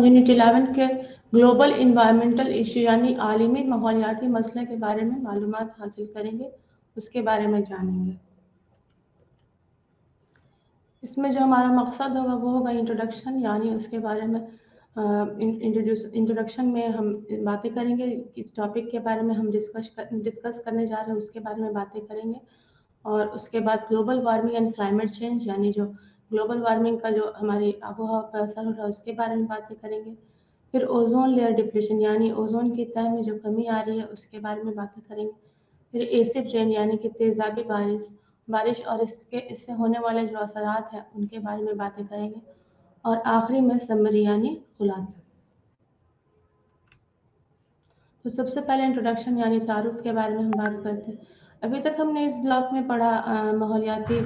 Unit 11 کے global environmental issue یعنی عالمی ماحولیاتی مسئلے کے بارے میں معلومات حاصل کریں گے، اس کے بارے میں جانیں گے۔ اس میں جو ہمارا مقصد ہوگا وہ ہوگا انٹروڈکشن، یعنی اس کے بارے میں انٹروڈکشن میں ہم باتیں کریں گے، اس ٹاپک کے بارے میں ہم ڈسکس کرنے جا رہے ہیں اس کے بارے میں باتیں کریں گے۔ اور اس کے بعد global warming and climate change, یعنی جو گلوبل وارمنگ کا جو ہماری آب و ہوا پر اثر ہو رہا ہے اس کے بارے میں باتیں کریں گے۔ پھر اوزون لیئر ڈپلیشن، یعنی اوزون کی تہہ میں جو کمی آ رہی ہے اس کے بارے میں باتیں کریں گے۔ پھر ایسڈ رین، یعنی کہ تیزابی بارش اور اس سے ہونے والے جو اثرات ہیں ان کے بارے میں باتیں کریں گے۔ اور آخری میں سمری یعنی خلاصہ۔ تو سب سے پہلے انٹروڈکشن یعنی تعارف کے بارے میں ہم بات کرتے ہیں۔ ابھی تک ہم نے اس بلاک میں پڑھا ماحولیاتی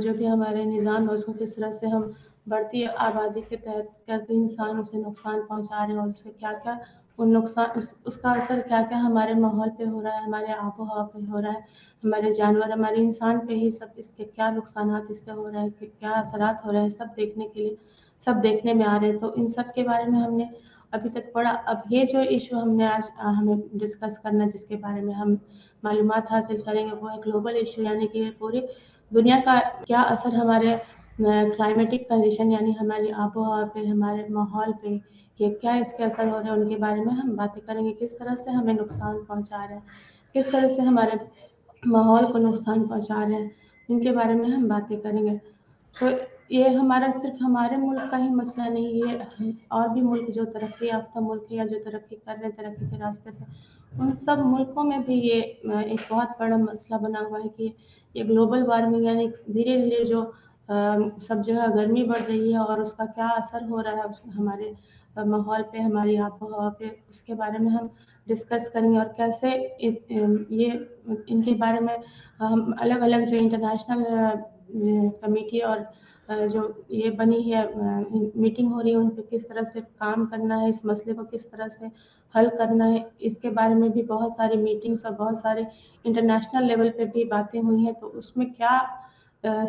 جو بھی ہمارے نظام ہے اس کو کس طرح سے ہم بڑھتی آبادی کے تحت کیسے انسان اسے نقصان پہنچا رہے ہیں اور اسے کیا کیا نقصان اس کا اثر کیا کیا ہمارے ماحول پہ ہو رہا ہے، ہمارے آب و ہوا پہ ہو رہا ہے، ہمارے جانور ہمارے انسان پہ ہی سب اس کے کیا نقصانات اس سے ہو رہے ہیں، کیا اثرات ہو رہے ہیں، سب دیکھنے میں آ رہے ہیں۔ تو ان سب کے بارے میں ہم نے ابھی تک پڑھا۔ اب یہ جو ایشو ہم نے آج ہمیں ڈسکس کرنا جس کے بارے میں ہم معلومات حاصل کریں گے وہ ہے گلوبل ایشو، یعنی کہ پوری دنیا کا کیا اثر ہمارے کلائمیٹک کنڈیشن یعنی ہماری آب و ہوا پہ، ہمارے ماحول پہ، یہ کیا اس کے اثر ہو رہے ہیں ان کے بارے میں ہم باتیں کریں گے۔ کس طرح سے ہمیں نقصان پہنچا رہے ہیں، کس طرح سے ہمارے ماحول کو نقصان پہنچا رہے ہیں، ان کے بارے میں ہم باتیں کریں گے۔ تو یہ ہمارا صرف ہمارے ملک کا ہی مسئلہ نہیں، یہ اور بھی ملک جو ترقی یافتہ ملک ہے یا جو ترقی کر رہے ہیں ترقی کے راستے پہ، ان سب ملکوں میں بھی یہ ایک بہت بڑا مسئلہ بنا ہوا ہے کہ یہ گلوبل وارمنگ یعنی دھیرے دھیرے جو سب جگہ گرمی بڑھ رہی ہے اور اس کا کیا اثر ہو رہا ہے ہمارے ماحول پہ، ہماری آب و ہوا پہ، اس کے بارے میں ہم ڈسکس کریں گے۔ اور کیسے یہ ان کے بارے میں ہم الگ الگ جو انٹرنیشنل کمیٹی اور جو یہ بنی ہے میٹنگ ہو رہی ہے ان پہ کس طرح سے کام کرنا ہے، اس مسئلے کو کس طرح سے حل کرنا ہے، اس کے بارے میں بھی بہت ساری میٹنگز اور بہت سارے انٹرنیشنل لیول پہ بھی باتیں ہوئی ہیں۔ تو اس میں کیا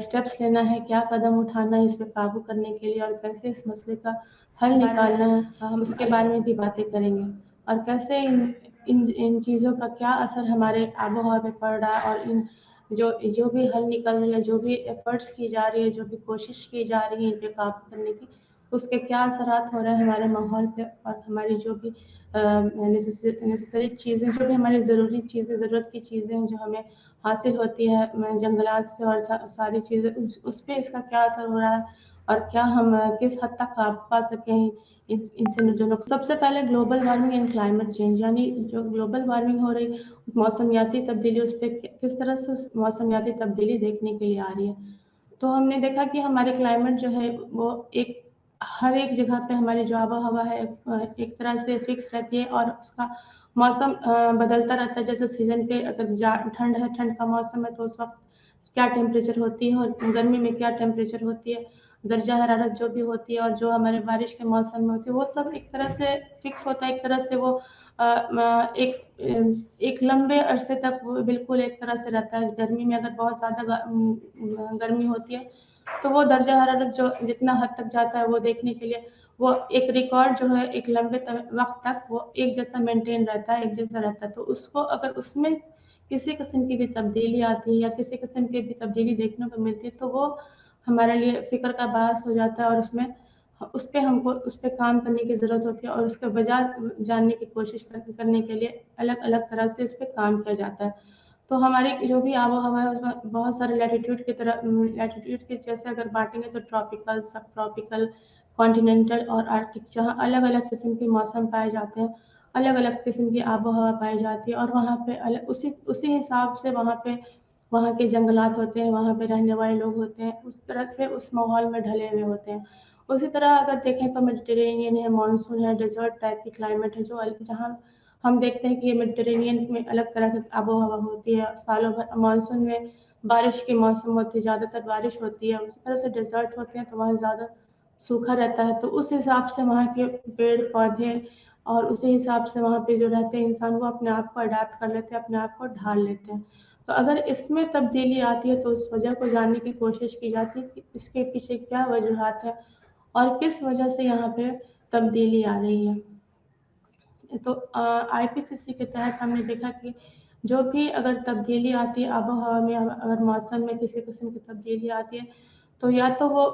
سٹیپس لینا ہے، کیا قدم اٹھانا ہے اس پہ قابو کرنے کے لیے اور کیسے اس مسئلے کا حل نکالنا ہے، ہم اس کے بارے میں بھی باتیں کریں گے۔ اور کیسے ان چیزوں کا کیا اثر ہمارے آب و ہوا پہ پڑ رہا ہے اور ان جو بھی حل نکل رہی ہے، جو بھی ایفرٹس کی جا رہی ہے، جو بھی کوشش کی جا رہی ہے ان پہ قابو کرنے کی، اس کے کیا اثرات ہو رہے ہیں ہمارے ماحول پہ اور ہماری جو بھی نیسیسری چیزیں، جو بھی ہماری ضروری چیزیں، ضرورت کی چیزیں جو ہمیں حاصل ہوتی ہے جنگلات سے اور ساری چیزیں، اس پہ اس کا کیا اثر ہو رہا ہے اور کیا ہم کس حد تک قابو پا سکیں ان سے جو سب سے پہلے global warming and climate change, یعنی جو گلوبل وارمنگ ہو رہی ہے موسمیاتی تبدیلی، اس پہ کس طرح سے اس موسمیاتی تبدیلی دیکھنے کے لیے آ رہی ہے۔ تو ہم نے دیکھا کہ ہمارے کلائمیٹ جو ہے وہ ہر ایک جگہ پہ ہماری جو آب و ہوا ہے ایک طرح سے فکس رہتی ہے اور اس کا موسم بدلتا رہتا ہے۔ جیسے سیزن پہ اگر ٹھنڈ ہے، ٹھنڈ کا موسم ہے تو اس وقت کیا ٹیمپریچر ہوتی ہے اور گرمی میں کیا ٹیمپریچر ہوتی ہے، درجہ حرارت جو بھی ہوتی ہے اور جو ہمارے بارش کے موسم میں ہوتی ہے وہ سب ایک طرح سے فکس ہوتا ہے، ایک طرح سے وہ ایک لمبے عرصے تک وہ بالکل ایک طرح سے رہتا ہے۔ گرمی میں اگر بہت زیادہ گرمی ہوتی ہے تو وہ درجہ حرارت جو جتنا حد تک جاتا ہے وہ دیکھنے کے لیے وہ ایک ریکارڈ جو ہے ایک لمبے وقت تک وہ ایک جیسا مینٹین رہتا ہے، ایک جیسا رہتا ہے۔ تو اس کو اگر اس میں کسی قسم کی بھی تبدیلی آتی ہے یا کسی قسم کی بھی تبدیلی دیکھنے کو ملتی ہے تو وہ ہمارے لیے فکر کا باعث ہو جاتا ہے اور اس پہ ہم کو اس پہ کام کرنے کی ضرورت ہوتی ہے اور اس کے وجہ جاننے کی کوشش کرنے کے لیے الگ الگ طرح سے اس پہ کام کیا جاتا ہے۔ تو ہماری جو بھی آب و ہوا ہے اس میں بہت سارے لیٹیٹیوڈ کے جیسے اگر بانٹیں گے تو ٹراپیکل، سب ٹراپیکل، کانٹیننٹل اور آرکٹک، جہاں الگ الگ قسم کے موسم پائے جاتے ہیں، الگ الگ قسم کی آب و ہوا پائی جاتی ہے اور وہاں پہ اسی حساب سے وہاں کے جنگلات ہوتے ہیں، وہاں پہ رہنے والے لوگ ہوتے ہیں، اس طرح سے اس ماحول میں ڈھلے ہوئے ہوتے ہیں۔ اسی طرح اگر دیکھیں تو میڈیٹرینین ہے، مانسون ہے، ڈیزرٹ ٹائپ کی کلائمیٹ ہے جہاں ہم دیکھتے ہیں کہ یہ میڈیٹرینین میں الگ طرح کی آب و ہوا ہوتی ہے، سالوں بھر مانسون میں بارش کے موسم ہوتی ہے، زیادہ تر بارش ہوتی ہے، اسی طرح سے ڈیزرٹ ہوتے ہیں تو وہاں زیادہ سوکھا رہتا ہے۔ تو اس حساب سے وہاں کے پیڑ پودے اور اسی حساب سے وہاں پہ جو رہتے ہیں انسان وہ اپنے آپ کو اڈیپٹ کر لیتے ہیں، اپنے آپ کو ڈھال لیتے ہیں۔ تو اگر اس میں تبدیلی آتی ہے تو اس وجہ کو جاننے کی کوشش کی جاتی ہے کہ اس کے پیچھے کیا وجوہات ہے اور کس وجہ سے یہاں پہ तब्दीली आ रही है। तो IPCC के तहत हमने देखा कि जो भी अगर तब्दीली आती है आबो हवा में, अगर मौसम में किसी किस्म की तब्दीली आती है, तो या तो वो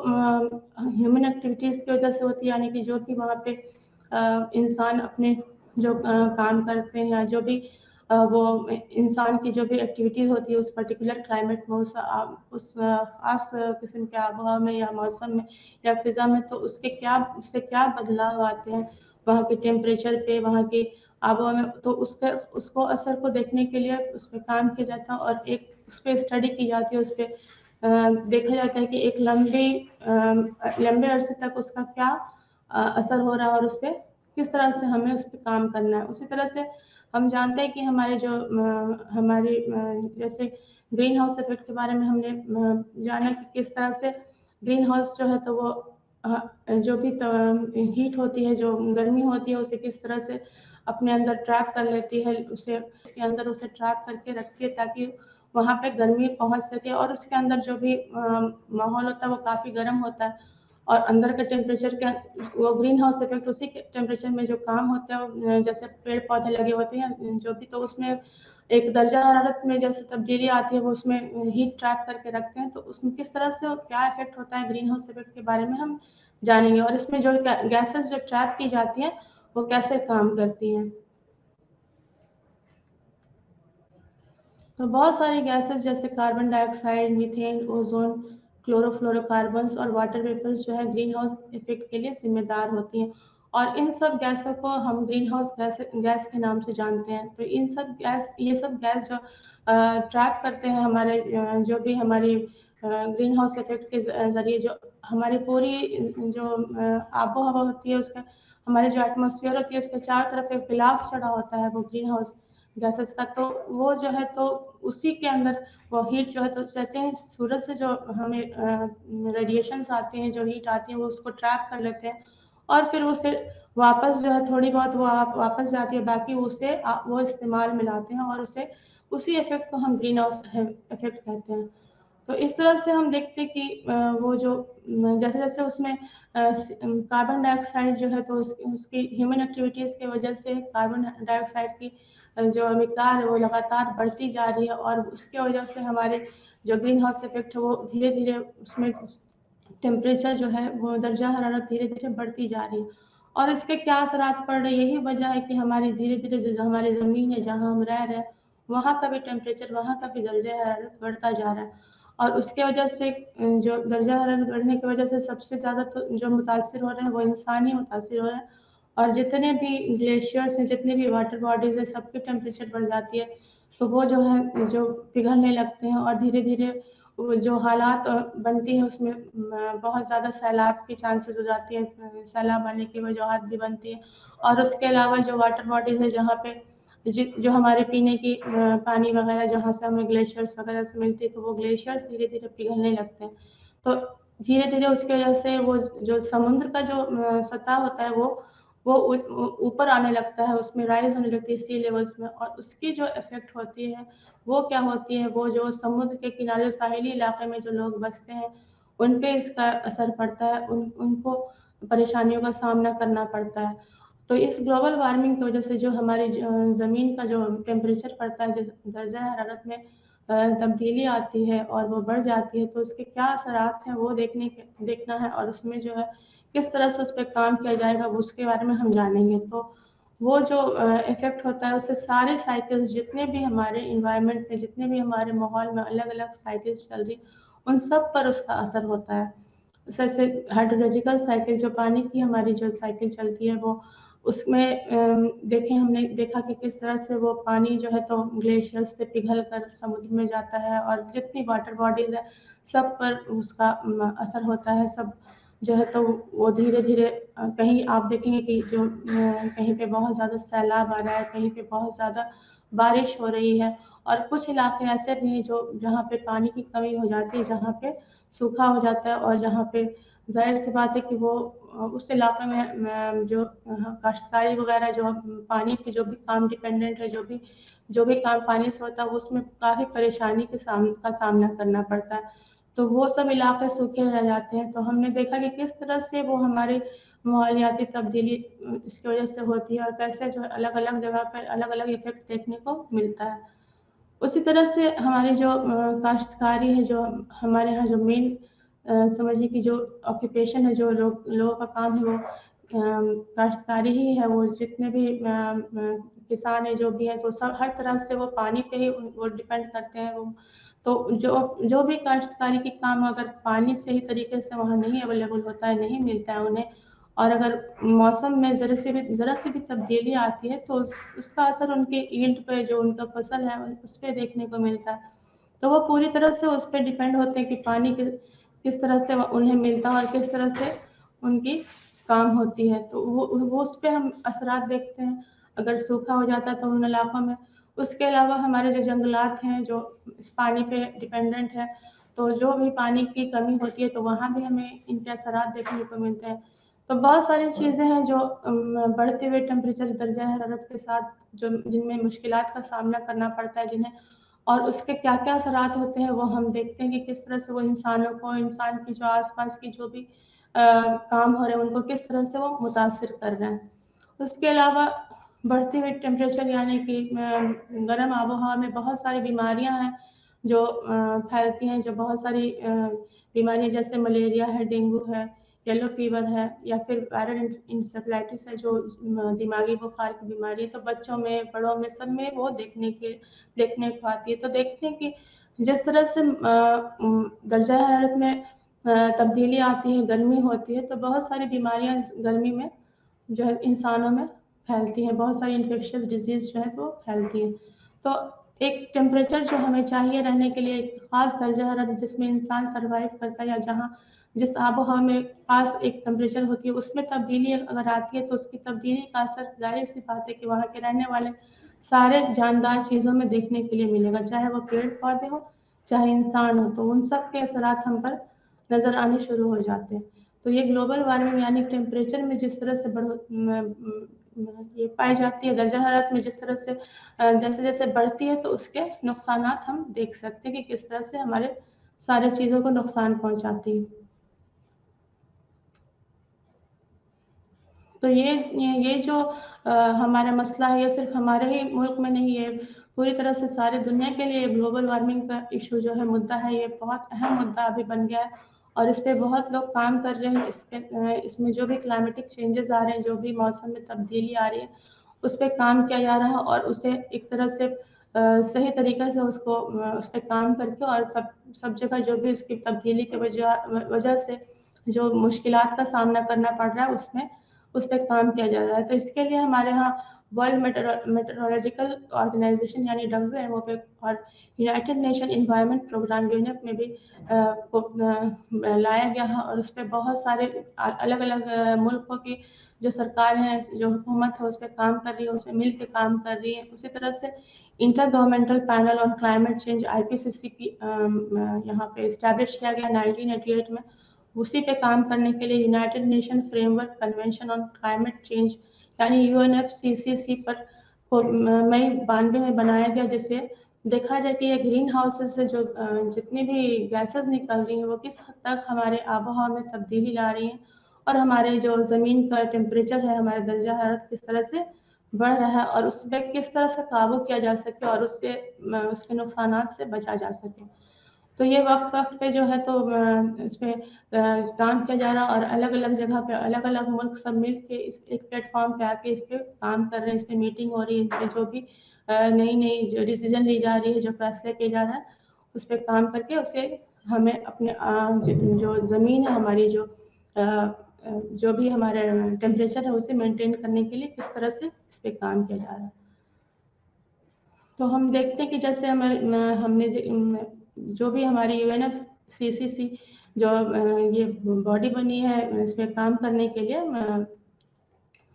ह्यूमन एक्टिविटीज़ की वजह से होती है, यानी कि जो भी वहाँ पे इंसान अपने जो काम करते हैं या जो भी वो इंसान की जो भी एक्टिविटीज़ होती है उस पर्टिकुलर क्लाइमेट में, उस ख़ास किस्म के आबोहवा में या मौसम में या फ़िज़ा में, तो उससे क्या बदलाव आते हैं वहाँ के टेम्परेचर पे, वहाँ की आबोहवा में, तो उसको असर को देखने के लिए उस पे काम किया जाता है और एक उस पे स्टडी की जाती है, उस पे देखा जाता है कि एक लंबे अरसे तक उसका क्या असर हो रहा है और उस पे किस तरह से हमें उस पे काम करना है। उसी तरह से हम जानते हैं कि हमारी जैसे ग्रीन हाउस इफ़ेक्ट के बारे में हमने जाना कि किस तरह से ग्रीन हाउस जो है तो वो जो भी हीट होती है, जो गर्मी होती है, उसे किस तरह से अपने अंदर ट्रैप कर लेती है, उसके अंदर उसे ट्रैप करके रखती है ताकि वहाँ पे गर्मी पहुँच सके और उसके अंदर जो भी माहौल होता है वो काफ़ी गर्म होता है और अंदर का टेम्परेचर वो ग्रीन हाउस इफेक्ट उसी के टेम्परेचर में जो काम होता है, जैसे पेड़ पौधे लगे होते हैं जो भी, तो उसमें एक दर्जा हरारत में जैसे तब्दीली आती है, वो उसमें हीट ट्रैप करके रखते हैं, तो उसमें किस तरह से क्या इफेक्ट होता है ग्रीन हाउस इफेक्ट के बारे में हम जानेंगे और इसमें जो गैसेस जो ट्रैप की जाती हैं वो कैसे काम करती हैं। तो बहुत सारी गैसेस जैसे carbon dioxide, methane, ozone, chlorofluorocarbons और वाटर वेपर्स जो है ग्रीन हाउस इफेक्ट के लिए जिम्मेदार होती हैं और इन सब गैसों को हम ग्रीन हाउस गैस के नाम से जानते हैं। तो ये सब गैस जो ट्रैप करते हैं हमारे जो भी हमारी ग्रीन हाउस इफेक्ट के ज़रिए जो हमारी पूरी जो आबो हवा होती है उसका, हमारी जो एटमॉस्फेयर होती है उसके चारों तरफ एक गिलाफ चढ़ा होता है वो ग्रीन हाउस गैसेस का, तो वो जो है तो उसी के अंदर वो हीट जो है तो जैसे ही सूरज से जो हमें रेडिएशंस आते हैं, जो हीट आती है वो उसको ट्रैप कर लेते हैं और फिर उसे वापस जो है थोड़ी बहुत वो वापस जाती है, बाकी उसे वो इस्तेमाल में लाते हैं और उसी इफेक्ट को हम ग्रीन हाउस इफेक्ट कहते हैं। तो इस तरह से हम देखते हैं कि वो जो जैसे जैसे उसमें कार्बन डाइऑक्साइड जो है तो उसकी ह्यूमन एक्टिविटीज़ की वजह से कार्बन डाइऑक्साइड की जो मिकदार है वो लगातार बढ़ती जा रही है और उसकी वजह से हमारे जो ग्रीन हाउस इफेक्ट है वो धीरे धीरे उसमें टेम्परेचर जो है वो दर्जा हरारत धीरे धीरे बढ़ती जा रही है और इसके क्या असरात पड़ रहे हैं, यही वजह है कि हमारी धीरे धीरे जो हमारी ज़मीन है जहाँ हम रह रहे हैं वहाँ का भी टेम्परेचर, वहाँ का भी दर्जा हरारत बढ़ता जा रहा है और उसके वजह से जो दर्जा हरारत बढ़ने की वजह से सबसे ज़्यादा तो जो मुतासिर हो रहे हैं वो इंसान ही मुतासिर हो रहे हैं और जितने भी ग्लेशियर्स हैं, जितने भी वाटर बॉडीज़ हैं, सबकी टेम्परेचर बढ़ जाती है, तो वो जो है जो पिघलने लगते हैं और धीरे धीरे वो जो हालात बनती है उसमें बहुत ज़्यादा सैलाब की चांसेस हो जाती है, सैलाब आने की वजूहत भी बनती है और उसके अलावा जो वाटर बॉडीज़ है जहाँ पे जो हमारे पीने की पानी वगैरह जहाँ से हमें ग्लेशियर्स वगैरह से मिलती है, तो वो ग्लेशियर्स धीरे धीरे पिघलने लगते हैं। तो धीरे धीरे उसकी वजह से वो जो समुद्र का जो सतह होता है वो ऊपर आने लगता है, उसमें राइज होने लगती है सी लेवल्स में और उसकी जो इफेक्ट होती है वो क्या होती है, वो जो समुद्र के किनारे साहिली इलाके में जो लोग बसते हैं उन पे इसका असर पड़ता है, उनको परेशानियों का सामना करना पड़ता है। तो इस ग्लोबल वार्मिंग की वजह से जो हमारी ज़मीन का जो टेम्परेचर पड़ता है, जो दर्जा हरारत में तब्दीली आती है और वो बढ़ जाती है, तो उसके क्या असरात हैं वो देखना है और उसमें जो है किस तरह से उस पे काम किया जाएगा वो उसके बारे में हम जानेंगे। तो वो जो इफ़ेक्ट होता है उससे सारे साइकिल्स जितने भी हमारे एनवायरनमेंट में, जितने भी हमारे माहौल में अलग-अलग साइकिल्स चल रही, उन सब पर उसका असर होता है। जैसे हाइड्रोलॉजिकल साइकिल जो पानी की हमारी जो साइकिल चलती है वो उसमें हमने देखा कि किस तरह से वो पानी जो है तो ग्लेशियर्स से पिघल कर समुद्र में जाता है और जितनी वाटर बॉडीज़ है सब पर उसका असर होता है। सब जो है तो वो धीरे-धीरे कहीं आप देखेंगे कि जो कहीं पे बहुत ज़्यादा सैलाब आ रहा है, कहीं पे बहुत ज़्यादा बारिश हो रही है और कुछ इलाके ऐसे भी हैं जो जहाँ पे पानी की कमी हो जाती है, जहाँ पे सूखा हो जाता है और जहाँ पे ज़ाहिर-सी बात है कि वो उस इलाके में जो काश्तकारी वगैरह जो पानी पे जो भी काम डिपेंडेंट है, जो भी काम पानी से होता है, वो उसमें काफ़ी परेशानी का सामना करना पड़ता है। तो वो सब इलाके सूखे रह जाते हैं। तो हमने देखा कि किस तरह से वो हमारे माहौलियाती तब्दीली इसकी वजह से होती है और कैसे जो है अलग अलग जगह पर अलग अलग इफेक्ट देखने को मिलता है। उसी तरह से हमारी जो काश्तकारी है, जो हमारे यहाँ जो मेन समझिए कि जो ऑक्यूपेशन है, जो लोगों का काम है वो काश्तकारी ही है। वो जितने भी किसान है जो भी है, तो सब हर तरह से वो पानी पे ही वो डिपेंड करते हैं। वो तो जो भी काश्तकारी के काम अगर पानी सही तरीके से वहाँ नहीं अवेलेबल होता है, नहीं मिलता है उन्हें, और अगर मौसम में ज़रा सी भी तब्दीली आती है तो उसका असर उनके यील्ड पे, जो उनका फसल है उस पे देखने को मिलता है। तो वो पूरी तरह से उस पे डिपेंड होते हैं कि पानी किस तरह से उन्हें मिलता है और किस तरह से उनकी काम होती है। तो वो उस पे हम असरात देखते हैं। अगर सूखा हो जाता है तो उन इलाकों में, उसके अलावा हमारे जो जंगलात हैं जो इस पानी पे डिपेंडेंट है, तो जो भी पानी की कमी होती है तो वहाँ भी हमें इनके असरात देखने को मिलते हैं। तो बहुत सारी चीज़ें हैं जो बढ़ते हुए टेम्परेचर, दर्जा हरारत के साथ जो जिनमें मुश्किलात का सामना करना पड़ता है जिन्हें, और उसके क्या-क्या असरात होते हैं वो हम देखते हैं कि किस तरह से वो इंसानों को, इंसान की जो आस-पास की जो भी काम हो रहे हैं उनको किस तरह से वो मुतासिर कर रहे हैं। उसके अलावा बढ़ती हुई टेम्परेचर यानी कि गर्म आबोहवा में बहुत सारी बीमारियाँ हैं जो फैलती हैं, जो बहुत सारी बीमारियाँ जैसे मलेरिया है, डेंगू है, येलो फीवर है, या फिर वायरल इंसेफेलाइटिस है जो दिमागी बुखार की बीमारी है। तो बच्चों में, बड़ों में, सब में वो देखने को आती है। तो देखते हैं कि जिस तरह से दर्जा हरारत में तब्दीली आती है, गर्मी होती है, तो बहुत सारी बीमारियाँ गर्मी में जो है इंसानों में फैलती हैं। बहुत सारी इन्फेक्शियस डिजीज़ जो है वो फैलती हैं। तो एक टेम्परेचर जो हमें चाहिए रहने के लिए, एक ख़ास दर्जा हरारत जिसमें इंसान सर्वाइव करता है, या जहाँ जिस आबो-हवा में ख़ास एक टेम्परेचर होती है, उसमें तब्दीली अगर आती है तो उसकी तब्दीली का असर ज़ाहिर-सी बात है कि वहाँ के रहने वाले सारे जानदार चीज़ों में देखने के लिए मिलेगा, चाहे वो पेड़-पौधे हों, चाहे इंसान हो, तो उन सब के असरात हम पर नज़र आने शुरू हो जाते हैं। तो ये ग्लोबल वार्मिंग यानी टेम्परेचर में जिस तरह से ये पाई जाती है, दर्जा हरारत में जिस तरह से जैसे-जैसे बढ़ती है, तो उसके नुकसानात हम देख सकते हैं कि किस तरह से हमारे सारी चीज़ों को नुकसान पहुँचाती है। तो ये जो हमारा मसला है, ये सिर्फ़ हमारे ही मुल्क में नहीं है, पूरी तरह से सारी दुनिया के लिए ग्लोबल वार्मिंग का इश्यू जो है, मुद्दा है, ये बहुत अहम मुद्दा अभी बन गया है और इस पे बहुत लोग काम कर रहे हैं। इसमें जो भी क्लाइमेटिक चेंजेज़ आ रहे हैं, जो भी मौसम में तब्दीली आ रही है, उस पे काम किया जा रहा है और उसे एक तरह से सही तरीके से उस पे काम करके, और सब जगह जो भी उसकी तब्दीली की वजह से जो मुश्किलात का सामना करना पड़ रहा है, उस पे काम किया जा रहा है। तो इसके लिए हमारे यहाँ वर्ल्ड मेटेरोलॉजिकल ऑर्गेनाइज़ेशन यानी WMO पे, और United Nation Environment Programme UNEP में भी लाया गया है, और उस पे बहुत सारे अलग-अलग मुल्कों की जो सरकार है, जो हुकूमत है, उस पे काम कर रही है, उसमें मिल के काम कर रही है। उसी तरह से inter governmental panel on climate change IPCC की यहाँ पे एस्टैब्लिश किया गया 1988 में। उसी पे काम करने के लिए United nation framework convention on climate change यानी UNFCCC पर मई 92 में बनाया गया, जिसे देखा जाए कि ये ग्रीन हाउसेस से जो जितनी भी गैसेस निकल रही हैं वो किस हद तक हमारे आबोहवा में तब्दीली ला रही हैं, और हमारे जो ज़मीन का टेम्परेचर है, हमारे दर्जा हरारत किस तरह से बढ़ रहा है, और उस पे किस तरह से काबू किया जा सके और उसके नुकसानात से बचा जा सके। तो ये वक़्त-वक़्त पे जो है तो इस पे काम किया जा रहा है, और अलग-अलग जगह पे अलग-अलग मुल्क सब मिल के इस एक प्लेटफ़ॉर्म पे आके इस पे काम कर रहे हैं, इस पे मीटिंग हो रही है, इस पे जो भी नई-नई जो डिसीज़न ली जा रही है, जो फ़ैसले किए जा रहे हैं, उस पे काम करके उसे हमें अपने जो ज़मीन है हमारी, जो भी हमारा टेम्परेचर है उसे मेंटेन करने के लिए किस तरह से इस पे काम किया जा रहा है। तो हम देखते हैं कि जैसे हमने जो भी हमारी UNFCCC जो ये बॉडी बनी है, इस पे काम करने के लिए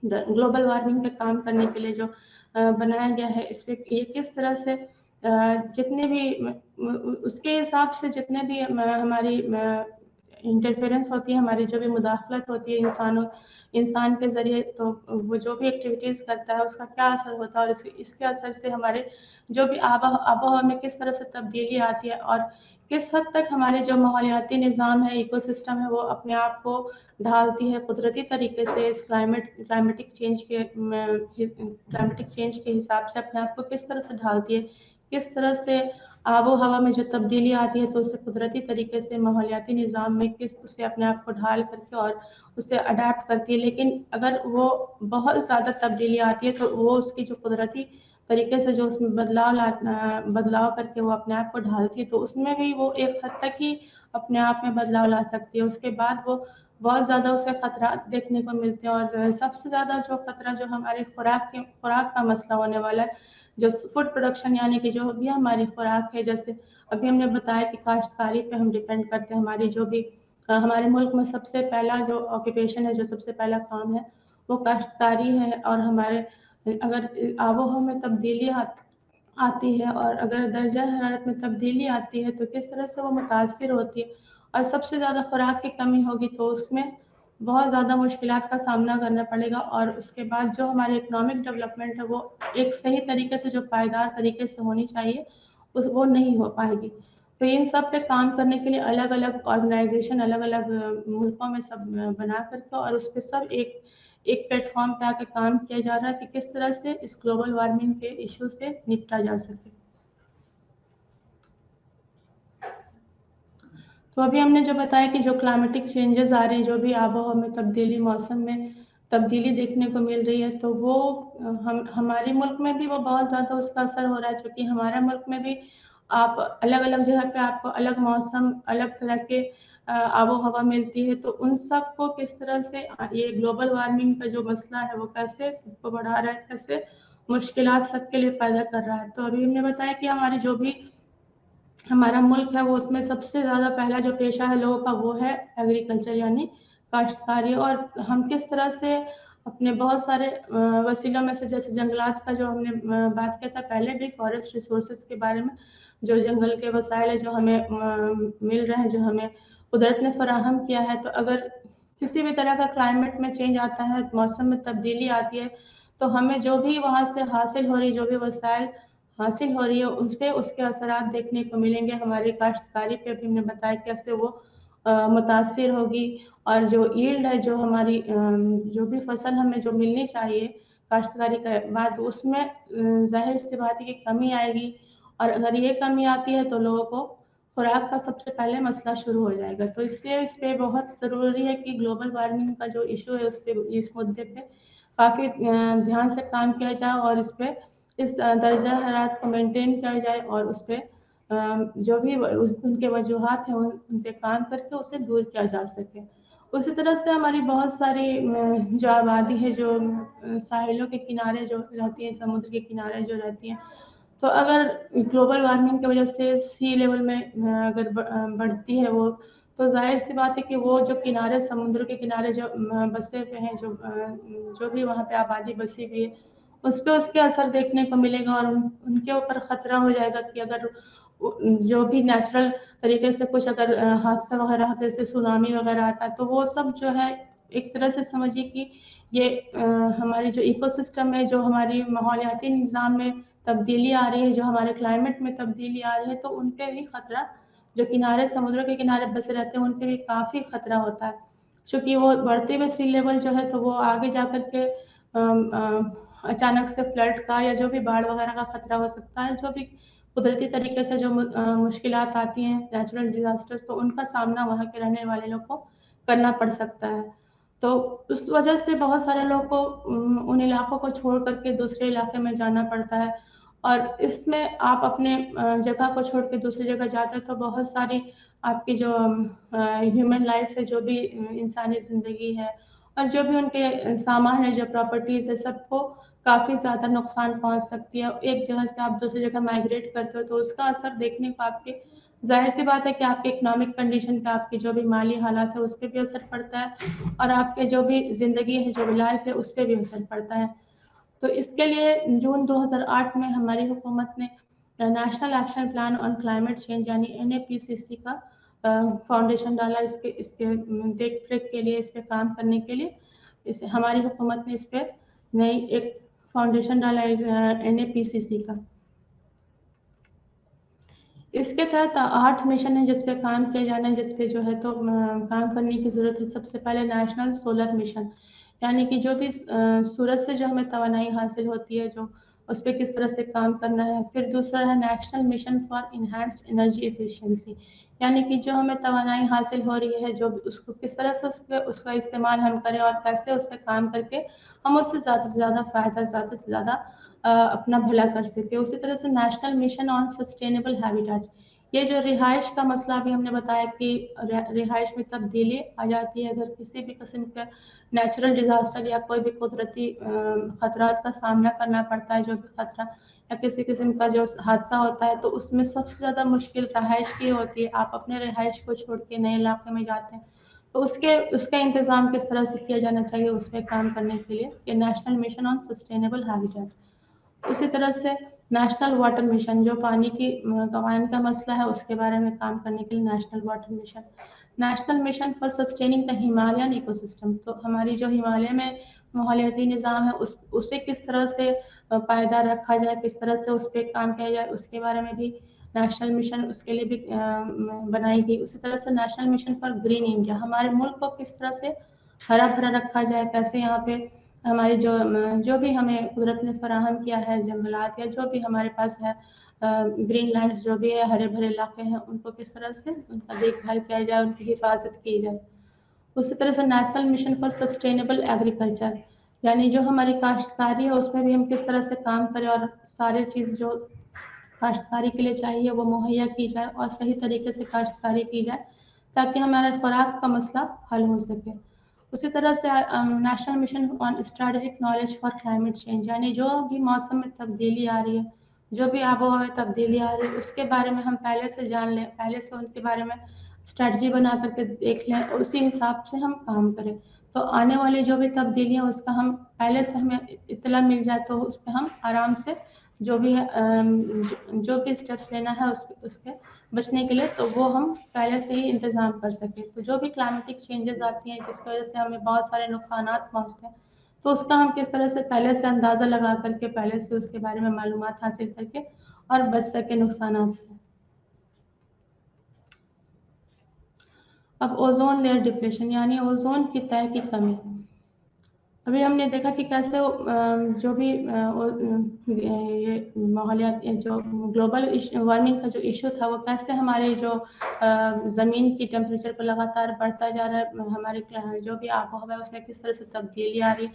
ग्लोबल वार्मिंग पे काम करने के लिए जो बनाया गया है, इस पे ये किस तरह से जितने भी उसके हिसाब से जितने भी हमारी इंटरफेरेंस होती है, हमारी जो भी मुदाखलत होती है इंसान के ज़रिए, तो वो जो भी एक्टिविटीज़ करता है उसका क्या असर होता है और इसके असर से हमारे जो भी आबो-हवा में किस तरह से तब्दीली आती है और किस हद तक हमारे जो माहौलियाती निज़ाम है, इकोसिस्टम है, वो अपने आप को ढालती है कुदरती तरीके से इस क्लाइमेटिक चेंज के हिसाब से अपने आप को किस तरह से ढालती है, किस तरह से आबो हवा में जो तब्दीली आती है तो उसे कुदरती तरीके से माहौलियाती निज़ाम में उसे अपने आप को ढाल करके और उसे अडेप्ट करती है। लेकिन अगर वो बहुत ज़्यादा तब्दीली आती है तो वो उसकी जो कुदरती तरीके से जो उसमें बदलाव करके वो अपने आप को ढालती है, तो उसमें भी वो एक हद तक ही अपने आप में बदलाव ला सकती है। उसके बाद वो बहुत ज़्यादा उसे खतरात देखने को मिलते हैं और सबसे ज़्यादा जो खतरा जो हमारी खुराक का मसला होने वाला है, जो फूड प्रोडक्शन यानी कि जो भी हमारी खुराक है, जैसे अभी हमने बताया कि काश्तकारी पे हम डिपेंड करते हैं। हमारी जो भी हमारे मुल्क में सबसे पहला जो ऑक्यूपेशन है, जो सबसे पहला काम है, वो काश्तकारी है और हमारे अगर आबो-हवा में तब्दीली आती है और अगर दर्जा हरारत में तब्दीली आती है तो किस तरह से वो मुतासिर होती है और सबसे ज़्यादा खुराक की कमी होगी तो उसमें बहुत ज़्यादा मुश्किलात का सामना करना पड़ेगा और उसके बाद जो हमारी इकोनॉमिक डेवलपमेंट है वो एक सही तरीके से जो पायदार तरीके से होनी चाहिए वो नहीं हो पाएगी। तो इन सब पे काम करने के लिए अलग-अलग ऑर्गेनाइजेशन अलग-अलग मुल्कों में सब बना करके और उस पे सब एक प्लेटफॉर्म पे आके काम किया जा रहा है कि किस तरह से इस ग्लोबल वार्मिंग के इशू से निपटा जा सके। तो अभी हमने जो बताया कि जो क्लाइमेटिक चेंजेस आ रहे हैं, जो भी आबो-हवा में तब्दीली, मौसम में तब्दीली देखने को मिल रही है, तो वो हमारे मुल्क में भी वो बहुत ज़्यादा उसका असर हो रहा है, क्योंकि हमारे मुल्क में भी आप अलग-अलग जगह पे आपको अलग मौसम, अलग तरह के आबो-हवा मिलती है, तो उन सब को किस तरह से ये ग्लोबल वार्मिंग का जो मसला है, वो कैसे सबको बढ़ा रहा है, कैसे मुश्किलात सबके लिए पैदा कर रहा है। तो अभी हमने बताया कि हमारी जो भी हमारा मुल्क है वो उसमें सबसे ज़्यादा पहला जो पेशा है लोगों का वो है एग्रीकल्चर यानी काश्तकारी और हम किस तरह से अपने बहुत सारे वसीलों में से जैसे जंगलात का जो हमने बात किया था पहले भी फॉरेस्ट रिसोर्सेज के बारे में जो जंगल के वसाइल है जो हमें मिल रहे हैं जो हमें कुदरत ने फराहम किया है तो अगर किसी भी तरह का क्लाइमेट में चेंज आता है मौसम में तब्दीली आती है तो हमें जो भी वहाँ से हासिल हो रही जो भी वसाइल हासिल हो रही है उस पे उसके असरात देखने को मिलेंगे हमारी काश्तकारी पे भी हमने बताया कैसे वो मुतासिर होगी और जो यील्ड है जो हमारी जो भी फसल हमें जो मिलनी चाहिए काश्तकारी के बाद उसमें ज़ाहिर सी बात है कि कमी आएगी और अगर ये कमी आती है तो लोगों को खुराक का सबसे पहले मसला शुरू हो जाएगा तो इसलिए इस पे बहुत ज़रूरी है कि ग्लोबल वार्मिंग का जो इशू है उस पे इस मुद्दे पे काफ़ी ध्यान से काम किया जाए और इस दर्जा हरारत को मेंटेन किया जाए और उस पे जो भी उनके वजूहात हैं उन पे काम करके उसे दूर किया जा सके। उसी तरह से हमारी बहुत सारी जो आबादी है जो साहिलों के किनारे जो रहती है समुद्र के किनारे जो रहती हैं तो अगर ग्लोबल वार्मिंग की वजह से सी लेवल में अगर बढ़ती है वो तो जाहिर सी बात है कि वो जो किनारे समुद्र के किनारे जो बसे हुए हैं जो भी वहाँ पे आबादी बसी हुई है उस पे उसके असर देखने को मिलेगा और उनके ऊपर खतरा हो जाएगा कि अगर जो भी नेचुरल तरीके से कुछ अगर हादसा वगैरह होता है जैसे सुनामी वगैरह आता है तो वो सब जो है एक तरह से समझिए कि ये हमारी जो इकोसिस्टम है जो हमारी माहौलियाती निज़ाम में तब्दीली आ रही है जो हमारे क्लाइमेट में तब्दीली आ रही है तो उन पे भी खतरा जो किनारे समुद्र के किनारे बसे रहते हैं उन पे भी काफ़ी खतरा होता है क्योंकि वो बढ़ते हुए सी लेवल जो है तो वो आगे जा कर के अचानक से फ्लड का या जो भी बाढ़ वगैरह का खतरा हो सकता है जो भी कुदरती तरीके से जो मुश्किलात आती हैं नेचुरल डिजास्टर्स तो उनका सामना वहाँ के रहने वाले लोग को करना पड़ सकता है तो उस वजह से बहुत सारे लोग को उन इलाकों को छोड़ करके दूसरे इलाके में जाना पड़ता है और इसमें आप अपने जगह को छोड़ के दूसरी जगह जाते हैं तो बहुत सारी आपकी जो ह्यूमन लाइफ से जो भी इंसानी ज़िंदगी है और जो भी उनके सामान है जो प्रॉपर्टीज़ है सबको काफ़ी ज़्यादा नुकसान पहुंच सकती है एक जगह से आप दूसरी जगह माइग्रेट करते हो तो उसका असर देखने को आपके जाहिर सी बात है कि आपके इकोनॉमिक कंडीशन पे आपके जो भी माली हालात है उस पर भी असर पड़ता है और आपके जो भी ज़िंदगी है जो भी लाइफ है उस पर भी असर पड़ता है तो इसके लिए जून 2008 में हमारी हुकूमत ने national action plan on climate change यानी NAPCC का फाउंडेशन डाला इसके देख रेख के लिए, इस पे काम करने के लिए। इस हमारी हुकूमत ने इस पे नई एक फाउंडेशन डाला NAPCC का। इसके तहत 8 मिशन है जिस पे काम किया जाना है, जिस पे जो है तो काम करने की ज़रूरत है। सबसे पहले नेशनल सोलर मिशन, यानी कि जो भी सूरज से जो हमें तवानाई हासिल होती है, जो उस पे किस तरह से काम करना है। फिर दूसरा है national mission for enhanced energy efficiency, यानी कि जो हमें तवानाई हासिल हो रही है, जो उसको किस तरह से उसका इस्तेमाल हम करें और कैसे उस पे काम करके हम उससे ज़्यादा से ज़्यादा फ़ायदा, ज़्यादा से ज़्यादा अपना भला कर सके। उसी तरह से national mission on sustainable habitat, ये जो रिहाइश का मसला अभी हमने बताया कि रिहाइश में तब्दीली आ जाती है अगर किसी भी किस्म का नेचुरल डिजास्टर या कोई भी कुदरती खतरात का सामना करना पड़ता है, जो भी खतरा या किसी किस्म का जो हादसा होता है, तो उसमें सबसे ज़्यादा मुश्किल रिहाइश की होती है। आप अपने रिहाइश को छोड़ के नए इलाके में जाते हैं, तो उसका इंतज़ाम किस तरह से किया जाना चाहिए, उस पर काम करने के लिए ये national mission on sustainable habitat. उसी तरह से नेशनल वाटर मिशन, जो पानी की कवायन का मसला है, उसके बारे में काम करने के लिए national water mission. National mission for sustaining the Himalayan ecosystem, तो हमारी जो हिमालय में माहौलियाती निज़ाम है उसे किस तरह से पायदार रखा जाए, किस तरह से उस पर काम किया जाए, उसके बारे में भी नेशनल मिशन उसके लिए भी बनाई गई। उसी तरह से national mission for green India, हमारे मुल्क को किस तरह से हरा भरा रखा जाए, कैसे यहाँ पे हमारी जो भी हमें कुदरत ने फराहम किया है, जंगलात या जो भी हमारे पास है, ग्रीन लैंड्स जो भी है, हरे भरे इलाके हैं, उनको किस तरह से उनका देखभाल किया जाए, उनकी हिफाजत की जाए। उसी तरह से national mission for sustainable agriculture, यानी जो हमारी काश्तकारी है उसमें भी हम किस तरह से काम करें और सारी चीज़ जो काश्तकारी के लिए चाहिए वो मुहैया की जाए और सही तरीके से काश्तकारी की जाए, ताकि हमारा खुराक का मसला हल हो सके। उसी तरह से national mission on strategic knowledge for climate change, यानी जो भी मौसम में तब्दीली आ रही है, जो भी आबोहवा में तब्दीली आ रही है, उसके बारे में हम पहले से जान लें, पहले से उनके बारे में स्ट्रेटजी बना करके देख लें और उसी हिसाब से हम काम करें। तो आने वाली जो भी तब्दीलियाँ उसका हम पहले से हमें इत्तला मिल जाए, तो उस पर हम आराम से जो भी है जो भी स्टेप्स लेना है उसके बचने के लिए, तो वो हम पहले से ही इंतज़ाम कर सकें। तो जो भी क्लाइमेटिक चेंजेस आती हैं जिसकी वजह से हमें बहुत सारे नुकसानात पहुँचते हैं, तो उसका हम किस तरह से पहले से अंदाज़ा लगा करके, पहले से उसके बारे में मालूमात हासिल करके और बच सके नुकसानात से। अब ओजोन लेयर डिप्लेशन, यानी ओजोन की तह की कमी। अभी हमने देखा कि कैसे जो भी ये माहौलियात जो ग्लोबल वार्मिंग का जो इशू था, वो कैसे हमारे जो ज़मीन की टेम्परेचर को लगातार बढ़ता जा रहा है, हमारे जो भी आबोहवा है उसमें किस तरह से तब्दीली आ रही है,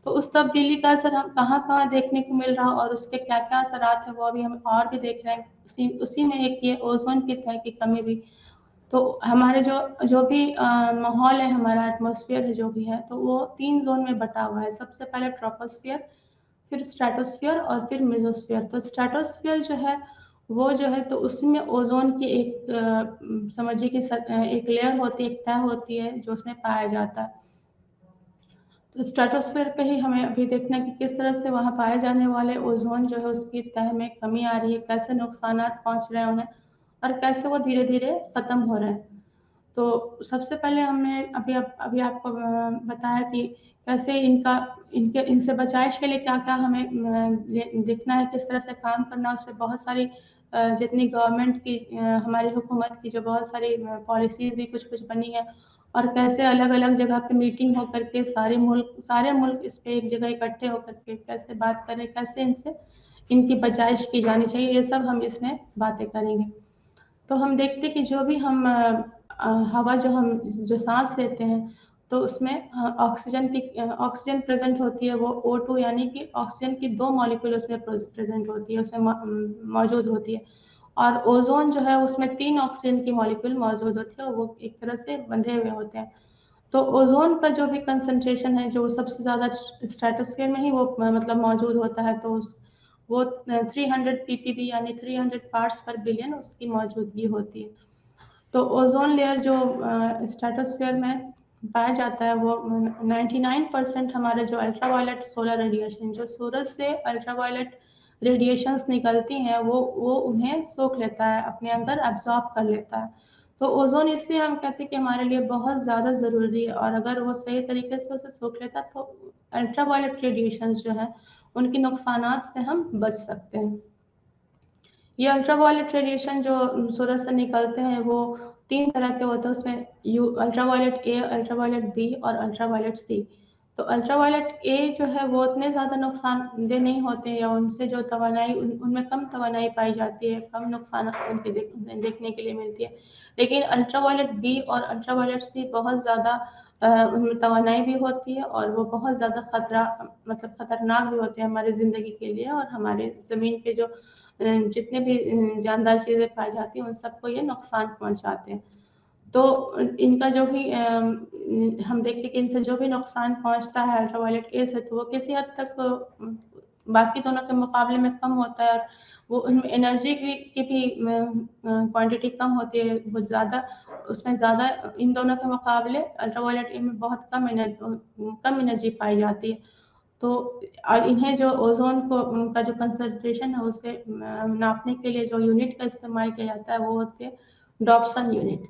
तो उस तब्दीली का असर हम कहाँ देखने को मिल रहा है और उसके क्या क्या असरात हैं, वो अभी हम और भी देख रहे हैं। उसी में एक ये ओजोन की तह की कमी भी। तो हमारे जो भी माहौल है, हमारा एटमॉस्फेयर है जो भी है, तो वो 3 ज़ोन में बटा हुआ है। सबसे पहले ट्रोपोस्फियर, फिर स्ट्रेटोस्फियर और फिर मेसोस्फियर। तो स्ट्रेटोस्फियर जो है वो जो है तो उसमें ओजोन की एक समझिए कि एक लेयर होती है, एक तह होती है जो उसमें पाया जाता है। तो स्ट्रेटोस्फियर पे ही हमें अभी देखना है कि किस तरह से वहाँ पाए जाने वाले ओजोन जो है उसकी तह में कमी आ रही है, कैसे नुकसानात पहुँच रहे हैं उन्हें और कैसे वो धीरे-धीरे ख़त्म हो रहे हैं। तो सबसे पहले हमने अभी आपको बताया कि कैसे इनसे बचाइश के लिए क्या-क्या हमें देखना है, किस तरह से काम करना है। उसपे बहुत सारी जितनी गवर्नमेंट की हमारी हुकूमत की जो बहुत सारी पॉलिसीज़ भी कुछ-कुछ बनी है और कैसे अलग-अलग जगह पे मीटिंग हो करके सारे मुल्क इस पे एक जगह इकट्ठे होकर के कैसे बात करें, कैसे इनकी बचाइश की जानी चाहिए, ये सब हम इसमें बातें करेंगे। तो हम देखते हैं कि जो भी हम हवा जो सांस लेते हैं, तो उसमें ऑक्सीजन प्रेजेंट होती है, वो O2, यानी कि ऑक्सीजन की 2 मॉलिक्यूल उसमें प्रेजेंट होती है, उसमें मौजूद होती है। और ओजोन जो है उसमें 3 ऑक्सीजन की मॉलिक्यूल मौजूद होती है और वो एक तरह से बंधे हुए होते हैं। तो ओजोन का जो भी कंसंट्रेशन है, जो सबसे ज़्यादा स्ट्रेटोस्फीयर में ही वो मतलब मौजूद होता है, तो वो 300 ppb यानी 300 पार्ट्स पर बिलियन उसकी मौजूदगी होती है। तो ओजोन लेयर जो स्ट्रेटोस्फीयर में पाया जाता है, वो 99% हमारे जो अल्ट्रावायलेट सोलर रेडिएशन, जो सूरज से अल्ट्रावायलेट रेडिएशंस निकलती हैं, वो उन्हें सोख लेता है, अपने अंदर एब्जॉर्ब कर लेता है। तो ओजोन इसलिए हम कहते हैं कि हमारे लिए बहुत ज़्यादा ज़रूरी है, और अगर वो सही तरीके से उसे सोख लेता तो अल्ट्रा वायलेट रेडिएशंस जो है उनके नुकसानात से हम बच सकते हैं। ये अल्ट्रा वायलेट रेडिएशन जो सूरज से निकलते हैं वो 3 तरह के होते हैं, उसमें अल्ट्रा वायलेट ए, अल्ट्रा वायलेट बी और अल्ट्रा वायलेट सी। तो अल्ट्रा वायलेट ए जो है वो उतने ज़्यादा नुकसानदेह नहीं होते हैं, या उनसे जो तवानाई उनमें कम तवानाई पाई जाती है, कम नुकसान उनके देखने के लिए मिलती है। लेकिन अल्ट्रा वायलेट बी और अल्ट्रा वायलेट सी बहुत ज़्यादा उनमें तवानाई भी होती है, और वो बहुत ज़्यादा खतरनाक भी होते हैं हमारी ज़िंदगी के लिए, और हमारे ज़मीन पे जो जितने भी जानदार चीज़ें पाई जाती हैं उन सबको ये नुकसान पहुंचाते हैं। तो इनका जो भी हम देखते हैं कि इनसे जो भी नुकसान पहुंचता है अल्ट्रावायलेट ए से, तो वो किसी हद तक बाकी दोनों के मुकाबले में कम होता है, और वो उनमें एनर्जी की भी क्वांटिटी कम होती है, वो ज़्यादा उसमें ज़्यादा इन दोनों के मुकाबले अल्ट्रावायलेट ए में बहुत कम एनर्जी पाई जाती है। तो और इन्हें जो ओजोन को का जो कंसंट्रेशन है उसे नापने के लिए जो यूनिट का इस्तेमाल किया जाता है वो होती है डॉप्सन यूनिट।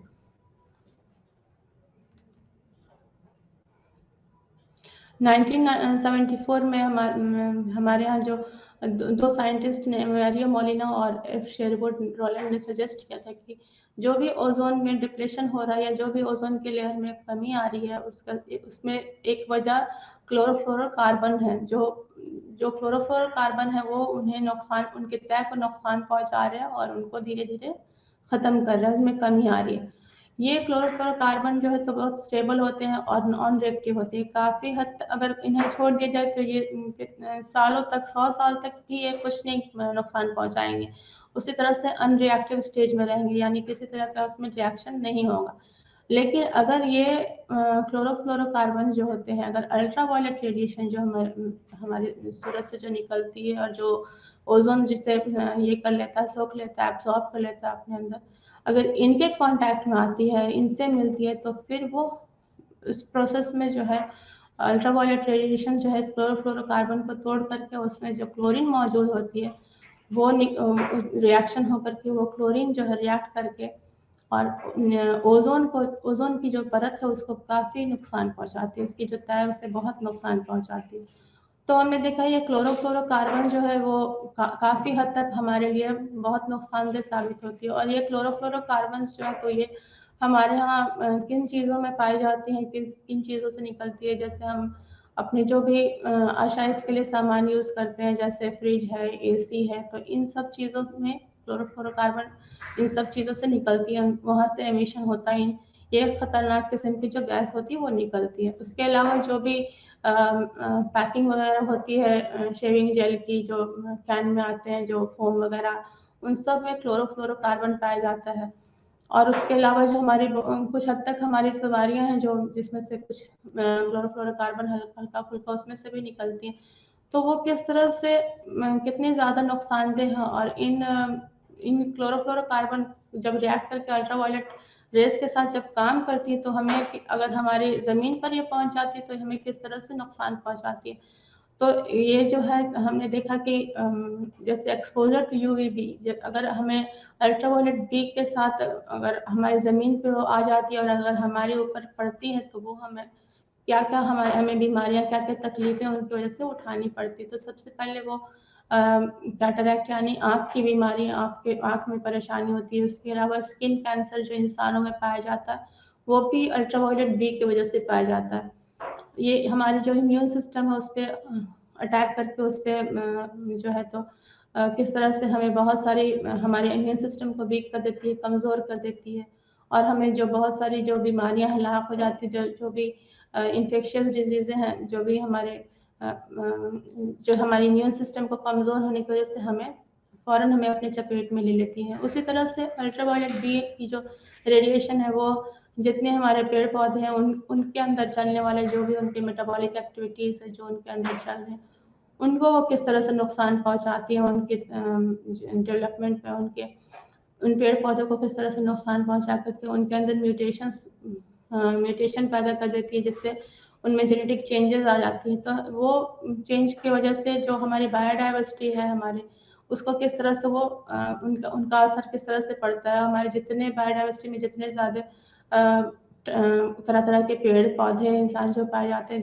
1974 में हमारे यहाँ जो दो साइंटिस्ट ने, मैरियो मोलिना और एफ शेरवुड रोलैंड ने सजेस्ट किया था कि जो भी ओजोन में डिप्लेशन हो रहा है, या जो भी ओजोन की लेयर में कमी आ रही है, उसमें एक वजह क्लोरोफ्लोरोकार्बन है। जो क्लोरोफ्लोरोकार्बन है वो उनके तय को नुकसान पहुंचा रहे हैं, और उनको धीरे धीरे खत्म कर रहा है, उसमें कमी आ रही है। ये क्लोरोफ्लोरोकार्बन जो है तो बहुत स्टेबल होते हैं और नॉन रिएक्टिव होते हैं। काफ़ी हद तक अगर इन्हें छोड़ दिया जाए तो ये सालों तक, 100 साल तक भी ये कुछ नहीं नुकसान पहुंचाएंगे। उसी तरह से अनरिएक्टिव स्टेज में रहेंगे, यानी किसी तरह का उसमें रिएक्शन नहीं होगा। लेकिन अगर ये क्लोरोफ्लोरोकार्बन जो होते हैं, अगर अल्ट्रा वायलेट रेडिएशन जो हमारे सूरज से जो निकलती है, और जो ओजोन जिसे ये कर लेता है, सोख लेता है, एब्जॉर्ब कर लेता है अपने अंदर, अगर इनके कांटेक्ट में आती है, इनसे मिलती है, तो फिर वो इस प्रोसेस में जो है अल्ट्रावायलेट रेडिएशन जो है क्लोरोफ्लोरोकार्बन को तोड़ करके उसमें जो क्लोरीन मौजूद होती है वो रिएक्शन होकर के वो क्लोरीन जो है रिएक्ट करके और ओजोन की जो परत है उसको काफ़ी नुकसान पहुंचाती है, उसकी जो तय है उसे बहुत नुकसान पहुंचाती है। तो हमने देखा ये क्लोरोफ्लोरोकार्बन जो है वो काफ़ी हद तक हमारे लिए बहुत नुकसानदेह साबित होती है। और ये क्लोरोफ्लोरोकार्बन जो है तो ये हमारे यहाँ किन चीज़ों में पाई जाती हैं, किन किन चीज़ों से निकलती है, जैसे हम अपने जो भी आशाइश के लिए सामान यूज़ करते हैं, जैसे फ्रिज है, एसी है, तो इन सब चीज़ों में क्लोरोफ्लोरोकार्बन इन सब चीज़ों से निकलती है, वहाँ से एमिशन होता है। ये खतरनाक किस्म की जो गैस होती है वो निकलती है। उसके अलावा जो भी पैकिंग वगैरह होती है शेविंग जेल की, जो कैन में आते हैं, जो फोम वगैरह, उन सब में क्लोरोफ्लोरोकार्बन पाया जाता है। और उसके अलावा जो हमारी कुछ हद तक हमारी सवारियां हैं जो जिसमें से कुछ क्लोरोफ्लोरोकार्बन हल्का फुल्का उसमें से भी निकलती हैं। तो वो किस तरह से कितनी ज़्यादा नुकसानदेह है, और इन क्लोरोफ्लोरोकार्बन जब रिएक्ट करके अल्ट्रावायलेट रेस के साथ जब काम करती है तो हमें, अगर हमारी ज़मीन पर ये पहुंच जाती है तो हमें किस तरह से नुकसान पहुंचाती है। तो ये जो है हमने देखा कि जैसे एक्सपोजर टू यूवीबी, अगर हमें अल्ट्रावायलेट बी के साथ अगर हमारी ज़मीन पे वो आ जाती है और अगर हमारे ऊपर पड़ती है तो वो हमें बीमारियां, क्या क्या तकलीफें उनकी वजह से उठानी पड़ती। तो सबसे पहले वो कैटरैक्ट यानी आँख की बीमारी, आँख में परेशानी होती है। उसके अलावा स्किन कैंसर जो इंसानों में पाया जाता है वो भी अल्ट्रावायलेट बी की वजह से पाया जाता है। ये हमारे जो इम्यून सिस्टम है उस पर अटैक करके उस पर जो है तो किस तरह से हमें बहुत सारी हमारे इम्यून सिस्टम को वीक कर देती है, कमज़ोर कर देती है, और हमें जो बहुत सारी जो बीमारियां लाक हो जाती है, जो भी इन्फेक्शियस डिजीज़ें हैं, जो हमारी इम्यून सिस्टम को कमज़ोर होने की वजह से फ़ौरन हमें अपने चपेट में ले लेती हैं। उसी तरह से अल्ट्रावायलेट बी की जो रेडिएशन है वो जितने हमारे पेड़ पौधे हैं उनके अंदर चलने वाले जो भी उनके मेटाबॉलिक एक्टिविटीज़ है जो उनके अंदर चल रहे हैं, उनको वो किस तरह से नुकसान पहुंचाती है, उनके डेवलपमेंट में उन पेड़ पौधों को किस तरह से नुकसान पहुंचा करके उनके अंदर म्यूटेशन पैदा कर देती है, जिससे उनमें जेनेटिक चेंजेस आ जाती हैं। तो वो चेंज की वजह से जो हमारी बायोडाइवर्सिटी है हमारे اس کو کس طرح سے وہ ان کا اثر کس طرح سے پڑتا ہے. ہمارے جتنے بایوڈائیورسٹی میں جتنے زیادہ طرح طرح کے پیڑ پودے انسان جو پائے جاتے ہیں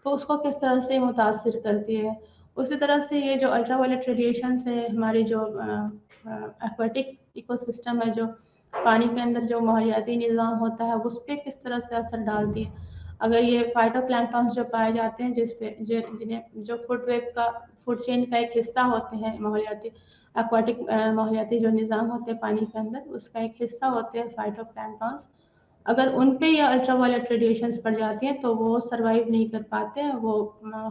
تو اس کو کس طرح سے متاثر کرتی ہے. اسی طرح سے یہ جو الٹرا وائلٹ ریڈیشنس ہے ہماری جو ایکواٹک ایکو سسٹم ہے, جو پانی کے اندر جو ماحولیاتی نظام ہوتا ہے اس پہ کس طرح سے اثر ڈالتی ہے. اگر یہ فائٹو پلانکٹونس جو پائے جاتے ہیں جس پہ جنہیں جو فوڈ چین کا ایک حصہ ہوتے ہیں ماحولیاتی ایکواٹک ماحولیاتی جو نظام ہوتے ہیں پانی کے اندر اس کا ایک حصہ ہوتے ہیں فائٹو پلانکٹونس, اگر ان پہ یہ الٹرا وائلٹ ریڈیشنز پڑ جاتی ہیں تو وہ سروائیو نہیں کر پاتے ہیں, وہ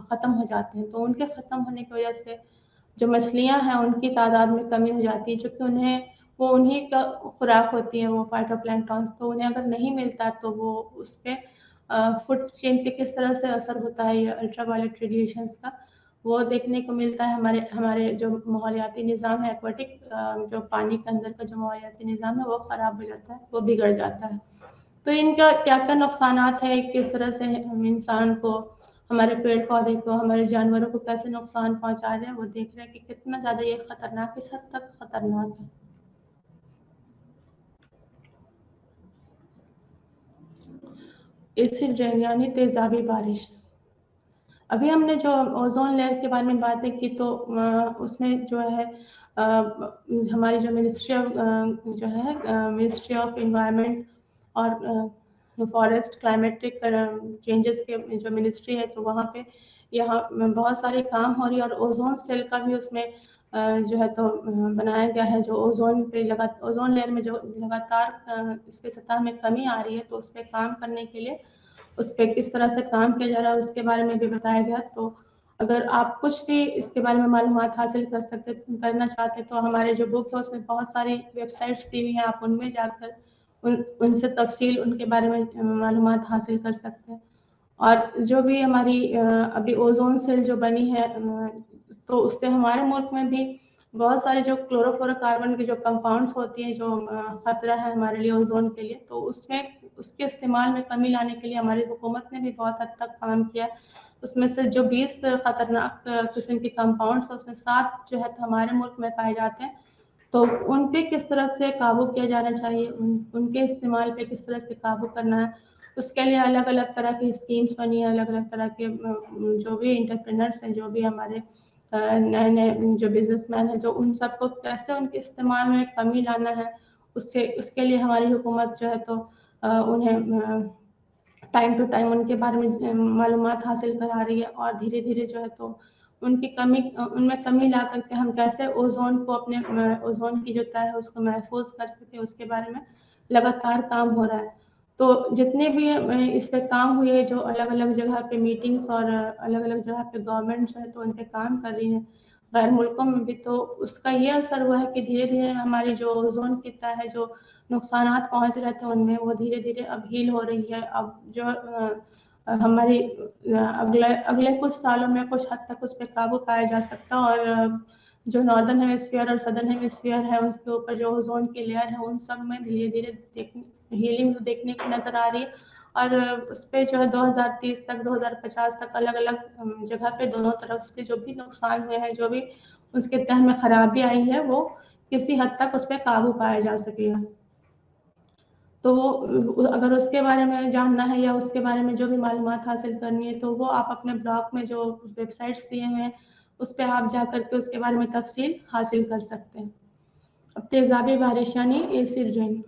ختم ہو جاتے ہیں. تو ان کے ختم ہونے کی وجہ سے جو مچھلیاں ہیں ان کی تعداد میں کمی ہو جاتی ہے, چونکہ انہیں کا خوراک ہوتی ہے وہ فائٹو پلانکٹونس, تو انہیں اگر نہیں ملتا تو وہ اس پہ فوڈ چین پہ کس طرح سے اثر ہوتا ہے یہ الٹرا وائلٹ ریڈیشنز کا, وہ دیکھنے کو ملتا ہے. ہمارے جو ماحولیاتی نظام ہے ایکواٹک جو پانی کے اندر کا جو ماحولیاتی نظام ہے وہ خراب ہو جاتا ہے, وہ بگڑ جاتا ہے. تو ان کا کیا کیا نقصانات ہیں, کس طرح سے انسان کو, ہمارے پیڑ پودے کو, ہمارے جانوروں کو کیسے نقصان پہنچا رہے ہیں, وہ دیکھ رہے ہیں کہ کتنا زیادہ یہ خطرناک, کس حد تک خطرناک ہے. ایسڈ رین یعنی تیزابی بارش. ابھی ہم نے جو اوزون لیئر کے بارے میں باتیں کی تو اس میں جو ہے ہماری جو منسٹری آف انوائرمنٹ اور فارسٹ کلائمیٹک چینجز کے جو منسٹری ہے تو وہاں پہ یہاں بہت سارے کام ہو رہی ہے, اور اوزون سیل کا بھی اس میں جو ہے تو بنایا گیا ہے. جو اوزون لیئر میں جو لگاتار اس کے سطح میں کمی آ رہی ہے تو اس پہ کام کرنے کے لیے اس پہ کس طرح سے کام کیا جا رہا ہے اس کے بارے میں بھی بتایا گیا. تو اگر آپ کچھ بھی اس کے بارے میں معلومات حاصل کرنا چاہتے تو ہمارے جو بک ہے اس میں بہت ساری ویب سائٹس دی ہوئی ہیں, آپ ان میں جا کر ان سے تفصیل ان کے بارے میں معلومات حاصل کر سکتے ہیں. اور جو بھی ہماری ابھی اوزون سیل جو بنی ہے تو اس سے ہمارے ملک میں بھی بہت سارے جو کلورو فلورو کاربن کی جو کمپاؤنڈس ہوتی ہیں جو خطرہ ہے ہمارے لیے اوزون کے لیے, تو اس کے استعمال میں کمی لانے کے لیے ہماری حکومت نے بھی بہت حد تک کام کیا. اس میں سے جو 20 خطرناک قسم کی کمپاؤنڈس اس میں 7 جو ہے ہمارے ملک میں پائے جاتے ہیں. تو ان پہ کس طرح سے قابو کیا جانا چاہیے, ان کے استعمال پہ کس طرح سے قابو کرنا ہے, اس کے لیے الگ الگ طرح کی اسکیمس بنی ہیں. الگ الگ طرح کے جو بھی انٹرپرینرس ہیں, جو بھی ہمارے نئے نئے جو بزنس مین ہیں, جو ان سب کو کیسے ان کے استعمال میں کمی لانا ہے, اس کے لیے ہماری حکومت جو ہے تو انہیں ٹائم ٹو ٹائم ان کے بارے میں معلومات حاصل کرا رہی ہے. اور دھیرے دھیرے جو ہے تو ان میں کمی لا کر کے ہم کیسے اوزون کو اوزون کی جو طے ہے اس کو محفوظ کر سکیں, اس کے بارے میں لگاتار کام ہو رہا ہے. تو جتنے بھی اس پہ کام ہوئے جو الگ الگ جگہ پہ میٹنگس اور الگ الگ جگہ پہ گورنمنٹ جو ہے تو ان پہ کام کر رہی ہے غیر ملکوں میں بھی, تو اس کا یہ اثر ہوا ہے کہ دھیرے دھیرے ہماری جو اوزون کی طے ہے جو نقصانات پہنچ رہے تھے ان میں وہ دھیرے دھیرے اب ہیل ہو رہی ہے. اب جو ہماری اگلے کچھ سالوں میں کچھ حد تک اس پہ قابو پایا جا سکتا, اور جو ناردرن ہیمیسفیئر اور سدرن ہیمیسفیئر ہے ان کے اوپر جو اوزون کی لیئر ہے ان سب میں دھیرے دھیرے ہیلنگ دیکھنے کی نظر آ رہی ہے. اور اس پہ جو ہے 2030 تک 2050 تک الگ الگ جگہ پہ دونوں طرف سے جو بھی نقصان ہوئے ہیں, جو بھی اس کے تہ میں خرابی آئی ہے, وہ کسی حد تک اس پہ قابو پایا جا سکے گا. تو اگر اس کے بارے میں جاننا ہے یا اس کے بارے میں جو بھی معلومات حاصل کرنی ہے تو وہ آپ اپنے بلاگ میں جو ویب سائٹس دیے ہوئے ہیں اس پہ آپ جا کر کے اس کے بارے میں تفصیل حاصل کر سکتے ہیں. اب تیزابی بارش یعنی ایسڈ رین.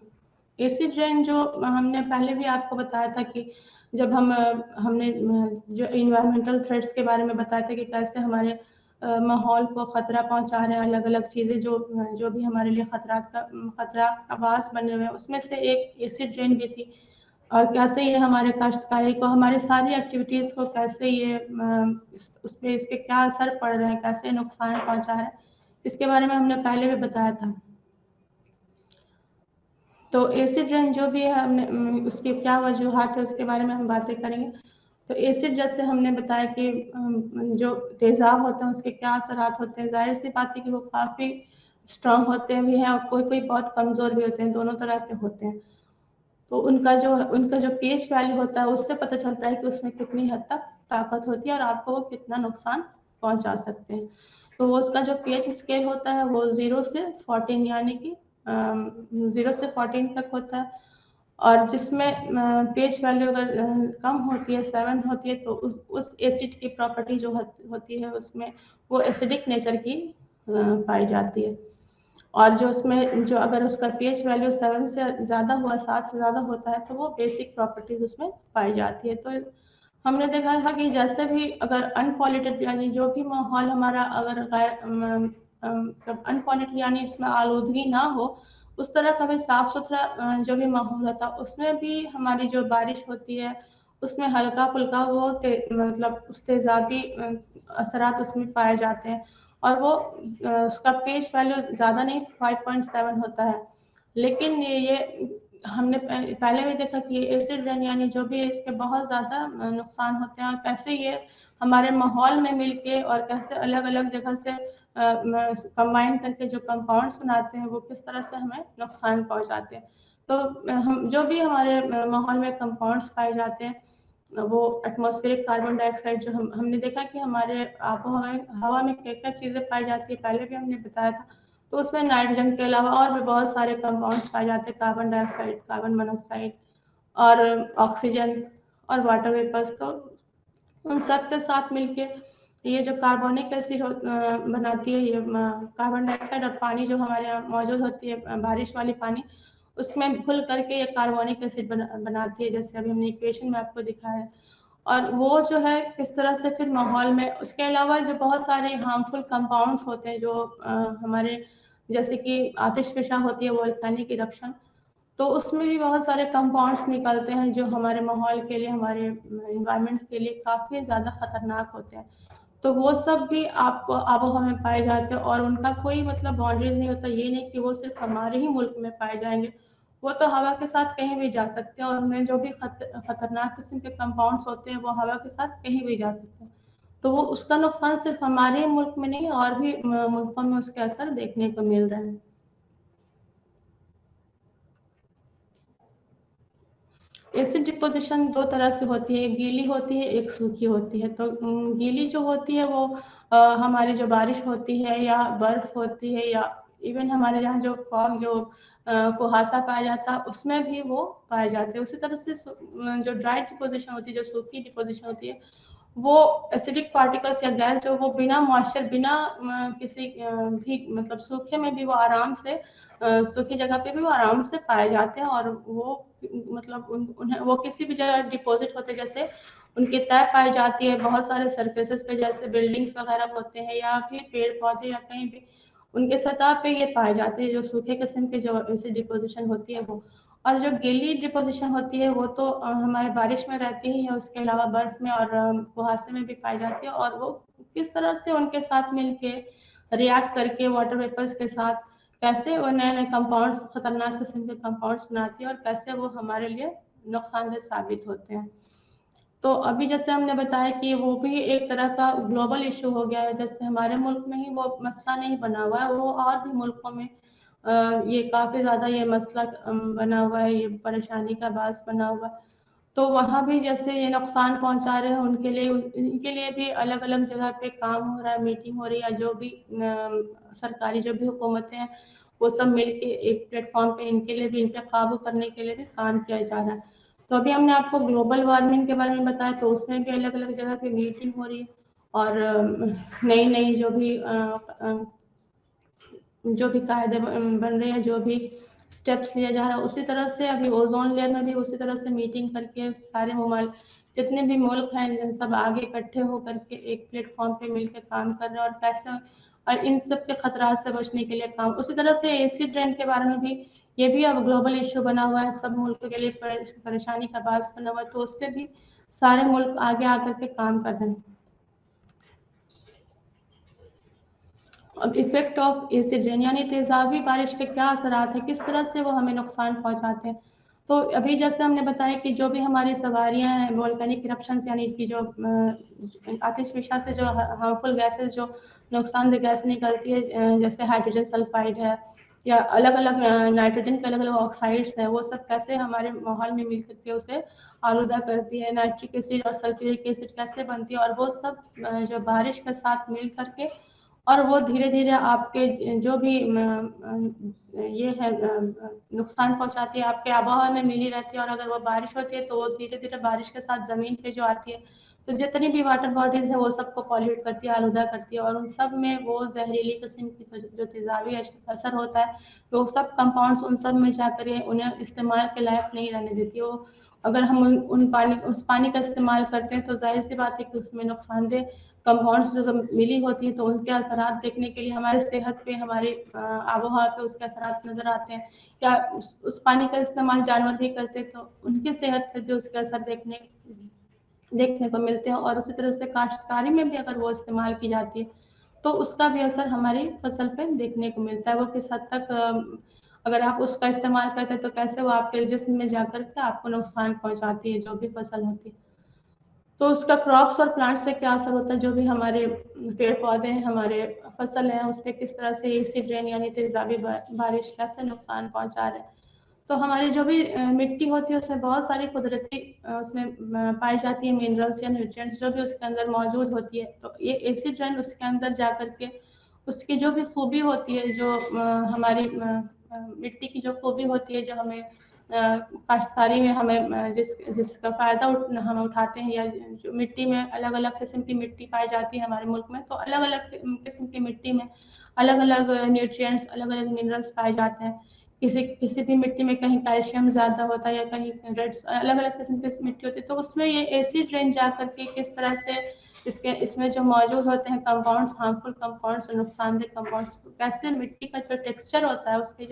ایسڈ رین جو ہم نے پہلے بھی آپ کو بتایا تھا کہ جب ہم نے جو انوائرمنٹل تھریٹس کے بارے میں بتایا تھا کہ کیسے ہمارے ماحول کو خطرہ پہنچا رہے ہیں الگ الگ چیزیں جو بھی ہمارے لیے خطرہ آواز بنے ہوئے ہیں, اس میں سے ایک ایسڈ رین بھی تھی. اور کیسے یہ ہمارے کاشتکاری کو, ہماری ساری ایکٹیویٹیز کو کیسے یہ اس کے کیا اثر پڑ رہے ہیں, کیسے نقصان پہنچا رہا ہے, اس کے بارے میں ہم نے پہلے بھی بتایا تھا. تو ایسڈ رین جو بھی ہے ہم نے اس کی کیا وجوہات ہے اس کے بارے میں ہم باتیں کریں گے. تو ایسڈ جیسے ہم نے بتایا کہ جو تیزاب ہوتے ہیں اس کے کیا اثرات ہوتے ہیں, ظاہر سی بات ہے کہ وہ کافی اسٹرانگ ہوتے بھی ہیں اور کوئی بہت کمزور بھی ہوتے ہیں, دونوں طرح کے ہوتے ہیں. تو ان کا جو پی ایچ ویلیو ہوتا ہے اس سے پتہ چلتا ہے کہ اس میں کتنی حد تک طاقت ہوتی ہے اور آپ کو وہ کتنا نقصان پہنچا سکتے ہیں. تو वो उसका जो pH स्केल होता है वो 0 से 14 यानी कि 0 से 14 तक होता है, और जिसमें pH वैल्यू अगर कम होती है 7 होती है तो उस एसिड की प्रॉपर्टी जो होती है उसमें वो एसिडिक नेचर की पाई जाती है। और जो उसमें जो अगर उसका pH वैल्यू 7 से ज़्यादा हुआ, 7 से ज़्यादा होता है तो वो बेसिक प्रॉपर्टीज उसमें पाई जाती है। तो हमने देखा था कि जैसे भी अगर अनपॉल्यूटेड यानी जो भी माहौल हमारा अगर अनपॉल्यूटेड यानी इसमें आलूदगी ना हो, उस तरह का भी साफ सुथरा जो भी माहौल होता है उसमें भी हमारी जो बारिश होती है उसमें हल्का फुल्का वो मतलब उस तेज़ाबी असरात उसमें पाए जाते हैं, और वो उसका pH वैल्यू ज़्यादा नहीं 5.7 होता है। लेकिन ये हमने पहले भी देखा कि एसिड रेन यानी जो भी इसके बहुत ज़्यादा नुकसान होते हैं, और कैसे ये हमारे माहौल में मिलके और कैसे अलग-अलग जगह से कंबाइन करके जो कंपाउंड्स बनाते हैं वो किस तरह से हमें नुकसान पहुंचाते हैं। तो हम जो भी हमारे माहौल में कंपाउंड्स पाए जाते हैं, वो एटमॉस्फेरिक कार्बन डाइऑक्साइड जो हमने देखा कि हमारे हवा में क्या-क्या चीज़ें पाई जाती है, पहले भी हमने बताया था। तो उसमें नाइट्रोजन के अलावा और भी बहुत सारे कंपाउंड्स पाए जाते हैं, कार्बन डाइऑक्साइड, कार्बन मोनोऑक्साइड और ऑक्सीजन और वाटर वेपर्स। तो उन सब के साथ मिलके ये जो कार्बोनिक एसिड बनाती है, ये कार्बन डाइऑक्साइड और पानी जो हमारे यहाँ मौजूद होती है, बारिश वाली पानी, उसमें घुल करके ये कार्बोनिक एसिड बनाती है, जैसे अभी हमने इक्वेशन में आपको दिखाया है। और वो जो है किस तरह से फिर माहौल में, उसके अलावा जो बहुत सारे हार्मफुल कंपाउंड्स होते हैं जो हमारे, जैसे कि आतिशफिशा होती है वोल्केनिक इरप्शन, तो उसमें भी बहुत सारे कंपाउंड्स निकलते हैं जो हमारे माहौल के लिए, हमारे एनवायरनमेंट के लिए काफ़ी ज़्यादा खतरनाक होते हैं। तो वो सब भी आपको आबोहवा में पाए जाते हैं, और उनका कोई मतलब बाउंड्रीज नहीं होता। ये नहीं कि वो सिर्फ हमारे ही मुल्क में पाए जाएंगे, वो तो हवा के साथ कहीं भी जा सकते हैं, और उनमें जो भी खतरनाक किस्म के कंपाउंड्स होते हैं वो हवा के साथ कहीं भी जा सकते हैं। तो वो उसका नुकसान सिर्फ हमारे मुल्क में नहीं, और भी मुल्कों में उसके असर देखने को मिल रहे हैं। एसिड डिपोजिशन दो तरह की होती है, एक गीली होती है, एक सूखी होती है। तो गीली जो होती है वो हमारी जो बारिश होती है या बर्फ होती है, या इवन हमारे यहाँ जो फॉग जो कुहासा पाया जाता है उसमें भी वो पाए जाते हैं। उसी तरह से जो ड्राई डिपोजिशन होती है, जो सूखी डिपोजिशन होती है, वो एसिडिक पार्टिकल्स या गैस जो वो बिना मॉइस्चर, बिना किसी भी मतलब सूखे में भी वो आराम से सूखी जगह पे भी वो आराम से पाए जाते हैं, और वो मतलब उन्हें वो किसी भी जगह डिपॉजिट होते, जैसे उनकी तय पाई जाती है बहुत सारे सरफेसेस पे, जैसे बिल्डिंग्स वगैरह होते हैं या फिर पेड़ पौधे या कहीं भी उनके सतह पे ये पाए जाते हैं, जो सूखे किस्म के जो ऐसी डिपोजिशन होती है वो। और जो गीली डिपोजिशन होती है वो तो हमारे बारिश में रहती है, या उसके अलावा बर्फ में और कुहासे में भी पाई जाती है, और वो किस तरह से उनके साथ मिलके रिएक्ट करके वाटर वेपर्स के साथ कैसे वो नए नए कंपाउंड्स, खतरनाक किस्म के कंपाउंड्स बनाती है, और कैसे वो हमारे लिए नुकसानदेह साबित होते हैं। तो अभी जैसे हमने बताया कि वो भी एक तरह का ग्लोबल इशू हो गया है, जैसे हमारे मुल्क में ही वो मसला नहीं बना हुआ है, वो और भी मुल्कों में ये काफ़ी ज़्यादा ये मसला बना हुआ है, ये परेशानी का बास बना हुआ है। तो वहाँ भी जैसे ये नुकसान पहुँचा रहे हैं, इनके लिए भी अलग अलग जगह पे काम हो रहा है, मीटिंग हो रही है, जो भी सरकारी जो भी हुकूमतें हैं वो सब मिल के एक प्लेटफॉर्म पे इनके लिए भी, इन पे काबू करने के लिए भी काम किया जा रहा है। तो अभी हमने आपको ग्लोबल वार्मिंग के बारे में बताया, तो उसमें भी अलग अलग जगह पे मीटिंग हो रही है, और नई नई जो भी कायदे बन रहे हैं, जो भी स्टेप्स लिया जा रहा है, उसी तरह से अभी ओजोन लेयर में भी उसी तरह से मीटिंग करके सारे ममालिक जितने भी मुल्क हैं सब आगे इकट्ठे होकर के एक प्लेटफॉर्म पे मिलकर काम कर रहे हैं, और कैसे और इन सब के खतरात से बचने के लिए काम। उसी तरह से एसिड रेन के बारे में भी, ये भी अब ग्लोबल इशू बना हुआ है, सब मुल्क के लिए परेशानी का बास बना हुआ है, तो उस पर भी सारे मुल्क आगे आकर के काम कर रहे हैं। अब इफेक्ट ऑफ एसिड रेन यानी तेजाबी बारिश के क्या असरात है, किस तरह से वो हमें नुकसान पहुंचाते हैं। तो अभी जैसे हमने बताया कि जो भी हमारी सवारियां हैं, वोल्केनिक इरप्शंस यानी कि जो आतिशफिशा से जो हार्मफुल गैसेस, जो नुकसानदेह गैस निकलती है, जैसे हाइड्रोजन सल्फाइड है या अलग अलग नाइट्रोजन के अलग अलग ऑक्साइड्स हैं, वो सब कैसे हमारे माहौल में मिल करके उसे आलूदा करती है। नाइट्रिक एसिड और सल्फ्यूरिक एसिड कैसे बनती है, और वो सब जो बारिश के साथ मिल करके اور وہ دھیرے دھیرے آپ کے جو بھی یہ ہے نقصان پہنچاتی ہے آپ کے آب و ہوا میں ملی رہتی ہے، اور اگر وہ بارش ہوتی ہے تو وہ دھیرے دھیرے بارش کے ساتھ زمین پہ جو آتی ہے تو جتنی بھی واٹر باڈیز ہیں وہ سب کو پالیوٹ کرتی ہے، آلودہ کرتی ہے، اور ان سب میں وہ زہریلی قسم کی جو تیزابی اثر ہوتا ہے وہ سب کمپاؤنڈس ان سب میں جا کر انہیں استعمال کے لائق نہیں رہنے دیتی. وہ اگر ہم اس پانی کا استعمال کرتے ہیں تو ظاہر سی بات ہے کہ اس میں نقصان دہ کمپاؤنڈس جو ملی ہوتی ہیں تو ان کے اثرات دیکھنے کے لیے ہمارے صحت پہ، ہماری آب و ہوا پہ اس کے اثرات نظر آتے ہیں. یا اس پانی کا استعمال جانور بھی کرتے تو ان کی صحت پہ بھی اس کے اثر دیکھنے کو ملتے ہیں. اور اسی طرح سے کاشتکاری میں بھی اگر وہ استعمال کی جاتی ہے تو اس کا بھی اثر ہماری فصل پہ دیکھنے کو ملتا ہے. وہ کس حد تک اگر آپ اس کا استعمال کرتے ہیں تو کیسے وہ آپ کے جسم میں جا کر کے آپ کو نقصان پہنچاتی ہے جو بھی فصل ہوتی ہے. تو اس کا کراپس اور پلانٹس پہ کیا اثر ہوتا ہے، جو بھی ہمارے پیڑ پودے ہیں، ہمارے فصل ہیں، اس پہ کس طرح سے ایسڈ رین یعنی تیزابی بارش کیسے نقصان پہنچا رہے ہیں. تو ہماری جو بھی مٹی ہوتی ہے اس میں بہت ساری قدرتی اس میں پائی جاتی ہے منرلس یا نیوٹرینٹس جو بھی اس کے اندر موجود ہوتی ہے. تو یہ ایسڈ رین اس کے اندر جا کر کے اس کی جو بھی خوبی ہوتی ہے، جو ہماری مٹی کی جو خوبی ہوتی ہے، جو ہمیں کاشتکاری میں ہمیں جس کا فائدہ ہم اٹھاتے ہیں، یا جو مٹی میں الگ الگ قسم کی مٹی پائی جاتی ہے ہمارے ملک میں، تو الگ الگ قسم کی مٹی میں الگ الگ نیوٹرینٹس، الگ الگ منرلس پائے جاتے ہیں. کسی بھی مٹی میں کہیں کیلشیم زیادہ ہوتا ہے یا کہیں ریڈس، الگ الگ قسم کی مٹی ہوتی ہے. تو اس میں یہ ایسڈ رین جا کر کے کس طرح سے اس میں جو موجود ہوتے ہیں کمپاؤنڈس، ہارمفل کمپاؤنڈس اور نقصان دہ کمپاؤنڈس، کیسے مٹی کا جو ٹیکسچر ہوتا ہے اس کے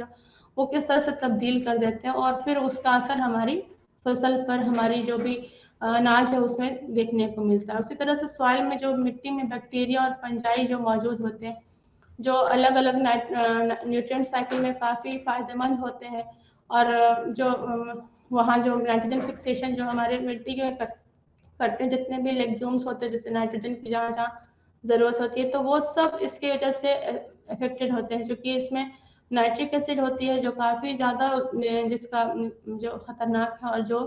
وہ کس طرح سے تبدیل کر دیتے ہیں، اور پھر اس کا اثر ہماری فصل پر، ہماری جو بھی اناج ہے اس میں دیکھنے کو ملتا ہے. اسی طرح سے سوائل میں جو مٹی میں بیکٹیریا اور فنجائی جو موجود ہوتے ہیں، جو الگ الگ نیوٹرینٹ سائیکل میں کافی فائدہ مند ہوتے ہیں، اور جو وہاں جو نائٹروجن فکسیشن جو ہمارے مٹی کے کرتے ہیں، جتنے بھی لیگیومس ہوتے ہیں جیسے نائٹروجن کی جہاں جہاں ضرورت ہوتی ہے تو وہ سب اس کی وجہ سے افیکٹڈ ہوتے ہیں. چونکہ اس میں نائٹرک ایسڈ ہوتی ہے جو کافی زیادہ جس کا جو خطرناک ہے، اور جو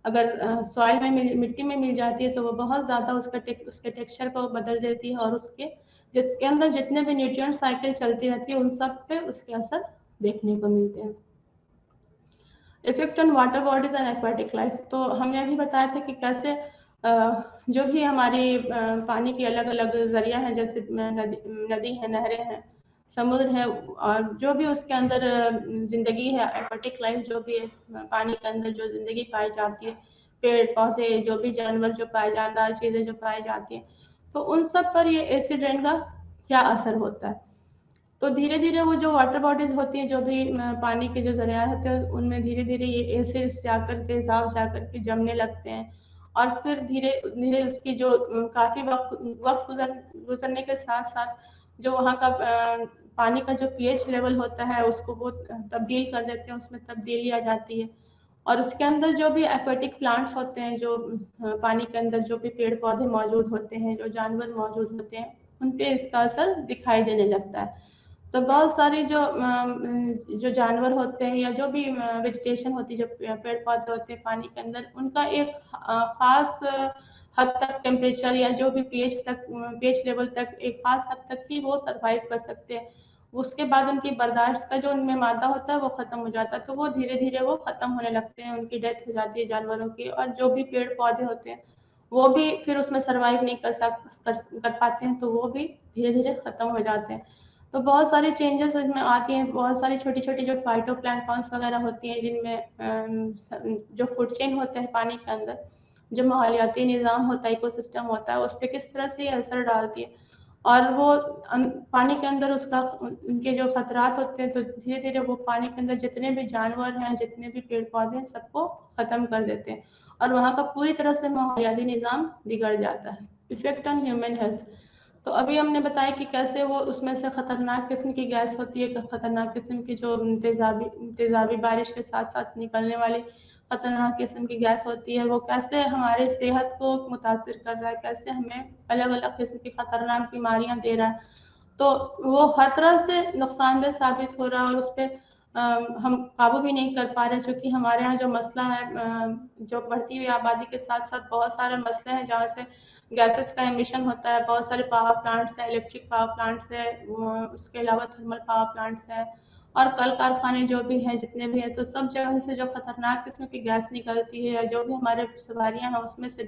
اگر سوائل میں مٹی میں مل جاتی ہے تو وہ بہت زیادہ اس کے ٹیکسچر کو بدل دیتی ہے، اور جس کے اندر جتنے بھی نیوٹرینٹ سائیکل چلتی رہتی ہے ان سب پہ اس کے اثر دیکھنے کو ملتے ہیں. Effect on water bodies and aquatic life. تو ہم نے ابھی بتایا تھا کہ کیسے جو بھی ہماری پانی کی الگ الگ ذریعہ ہیں، جیسے ندی ہے، نہریں ہیں، سمندر ہے، اور جو بھی اس کے اندر زندگی ہے، ایکواٹک لائف جو بھی ہے، پانی کے اندر جو زندگی پائی جاتی ہے، پیڑ پودے، جو بھی جانور جو پائے جاندار چیزیں جو پائی جاتی ہیں، تو ان سب پر یہ ایسڈ رین کا کیا اثر ہوتا ہے. تو دھیرے دھیرے وہ جو واٹر باڈیز ہوتی ہیں، جو بھی پانی کے جو ذریعہ ہوتے ہیں، ان میں دھیرے دھیرے یہ ایسڈس جا کر کے تیزاب جا کر کے جمنے لگتے ہیں، اور پھر دھیرے دھیرے اس کی جو کافی وقت گزرنے کے ساتھ ساتھ جو وہاں کا پانی کا جو پی ایچ لیول ہوتا ہے اس کو وہ تبدیل کر دیتے ہیں، اس میں تبدیلی آ جاتی ہے. اور اس کے اندر جو بھی ایکواٹک پلانٹس ہوتے ہیں، جو پانی کے اندر جو بھی پیڑ پودے موجود ہوتے ہیں، جو جانور موجود ہوتے ہیں، ان پہ اس کا اثر دکھائی دینے لگتا ہے. تو بہت ساری جو جانور ہوتے ہیں یا جو بھی ویجیٹیشن ہوتی ہے، جو پیڑ پودے ہوتے ہیں پانی کے اندر، ان کا ایک خاص حد تک ٹیمپریچر یا جو بھی پی ایچ لیول تک ایک خاص حد تک ہی وہ سروائیو کر سکتے ہیں. اس کے بعد ان کی برداشت کا جو ان میں مادہ ہوتا ہے وہ ختم ہو جاتا ہے، تو وہ دھیرے دھیرے وہ ختم ہونے لگتے ہیں، ان کی ڈیتھ ہو جاتی ہے جانوروں کی. اور جو بھی پیڑ پودے ہوتے ہیں وہ بھی پھر اس میں سروائیو نہیں کر پاتے ہیں، تو وہ بھی دھیرے دھیرے ختم ہو جاتے ہیں. تو بہت ساری چینجز اس میں آتی ہیں، بہت ساری چھوٹی چھوٹی جو فائٹو پلانکٹونس وغیرہ ہوتی ہیں، جن میں جو فوڈ چین ہوتے ہیں پانی کے اندر، جو ماحولیاتی نظام ہوتا ہے، ایکو سسٹم ہوتا ہے، اس پہ کس طرح سے یہ اثر ڈالتی ہے. اور وہ پانی کے اندر ان کے جو خطرات ہوتے ہیں، تو دھیرے دھیرے وہ پانی کے اندر جتنے بھی جانور ہیں، جتنے بھی پیڑ پودے ہیں، سب کو ختم کر دیتے ہیں، اور وہاں کا پوری طرح سے ماحولیاتی نظام بگڑ جاتا ہے. Effect on human health. تو ابھی ہم نے بتایا کہ کیسے وہ اس میں سے خطرناک قسم کی گیس ہوتی ہے، خطرناک قسم کی جو تیزابی بارش کے ساتھ ساتھ نکلنے والی خطرناک قسم کی گیس ہوتی ہے، وہ کیسے ہمارے صحت کو متاثر کر رہا ہے، کیسے ہمیں الگ الگ قسم کی خطرناک بیماریاں دے رہا ہے. تو وہ ہر طرح سے نقصان دہ ثابت ہو رہا ہے، اور اس پہ हम काबू भी नहीं कर पा रहे, क्योंकि हमारे यहाँ जो मसला है, जो बढ़ती हुई आबादी के साथ साथ बहुत सारे मसले हैं जहाँ से गैसेस का एमिशन होता है। बहुत सारे पावर प्लांट्स हैं, इलेक्ट्रिक पावर प्लांट्स है, उसके अलावा थर्मल पावर प्लांट्स हैं और कल कारखाने जो भी हैं, जितने भी हैं, तो सब जगह से जो खतरनाक किस्म की गैस निकलती है, या जो भी हमारे सवारियाँ हैं उसमें से,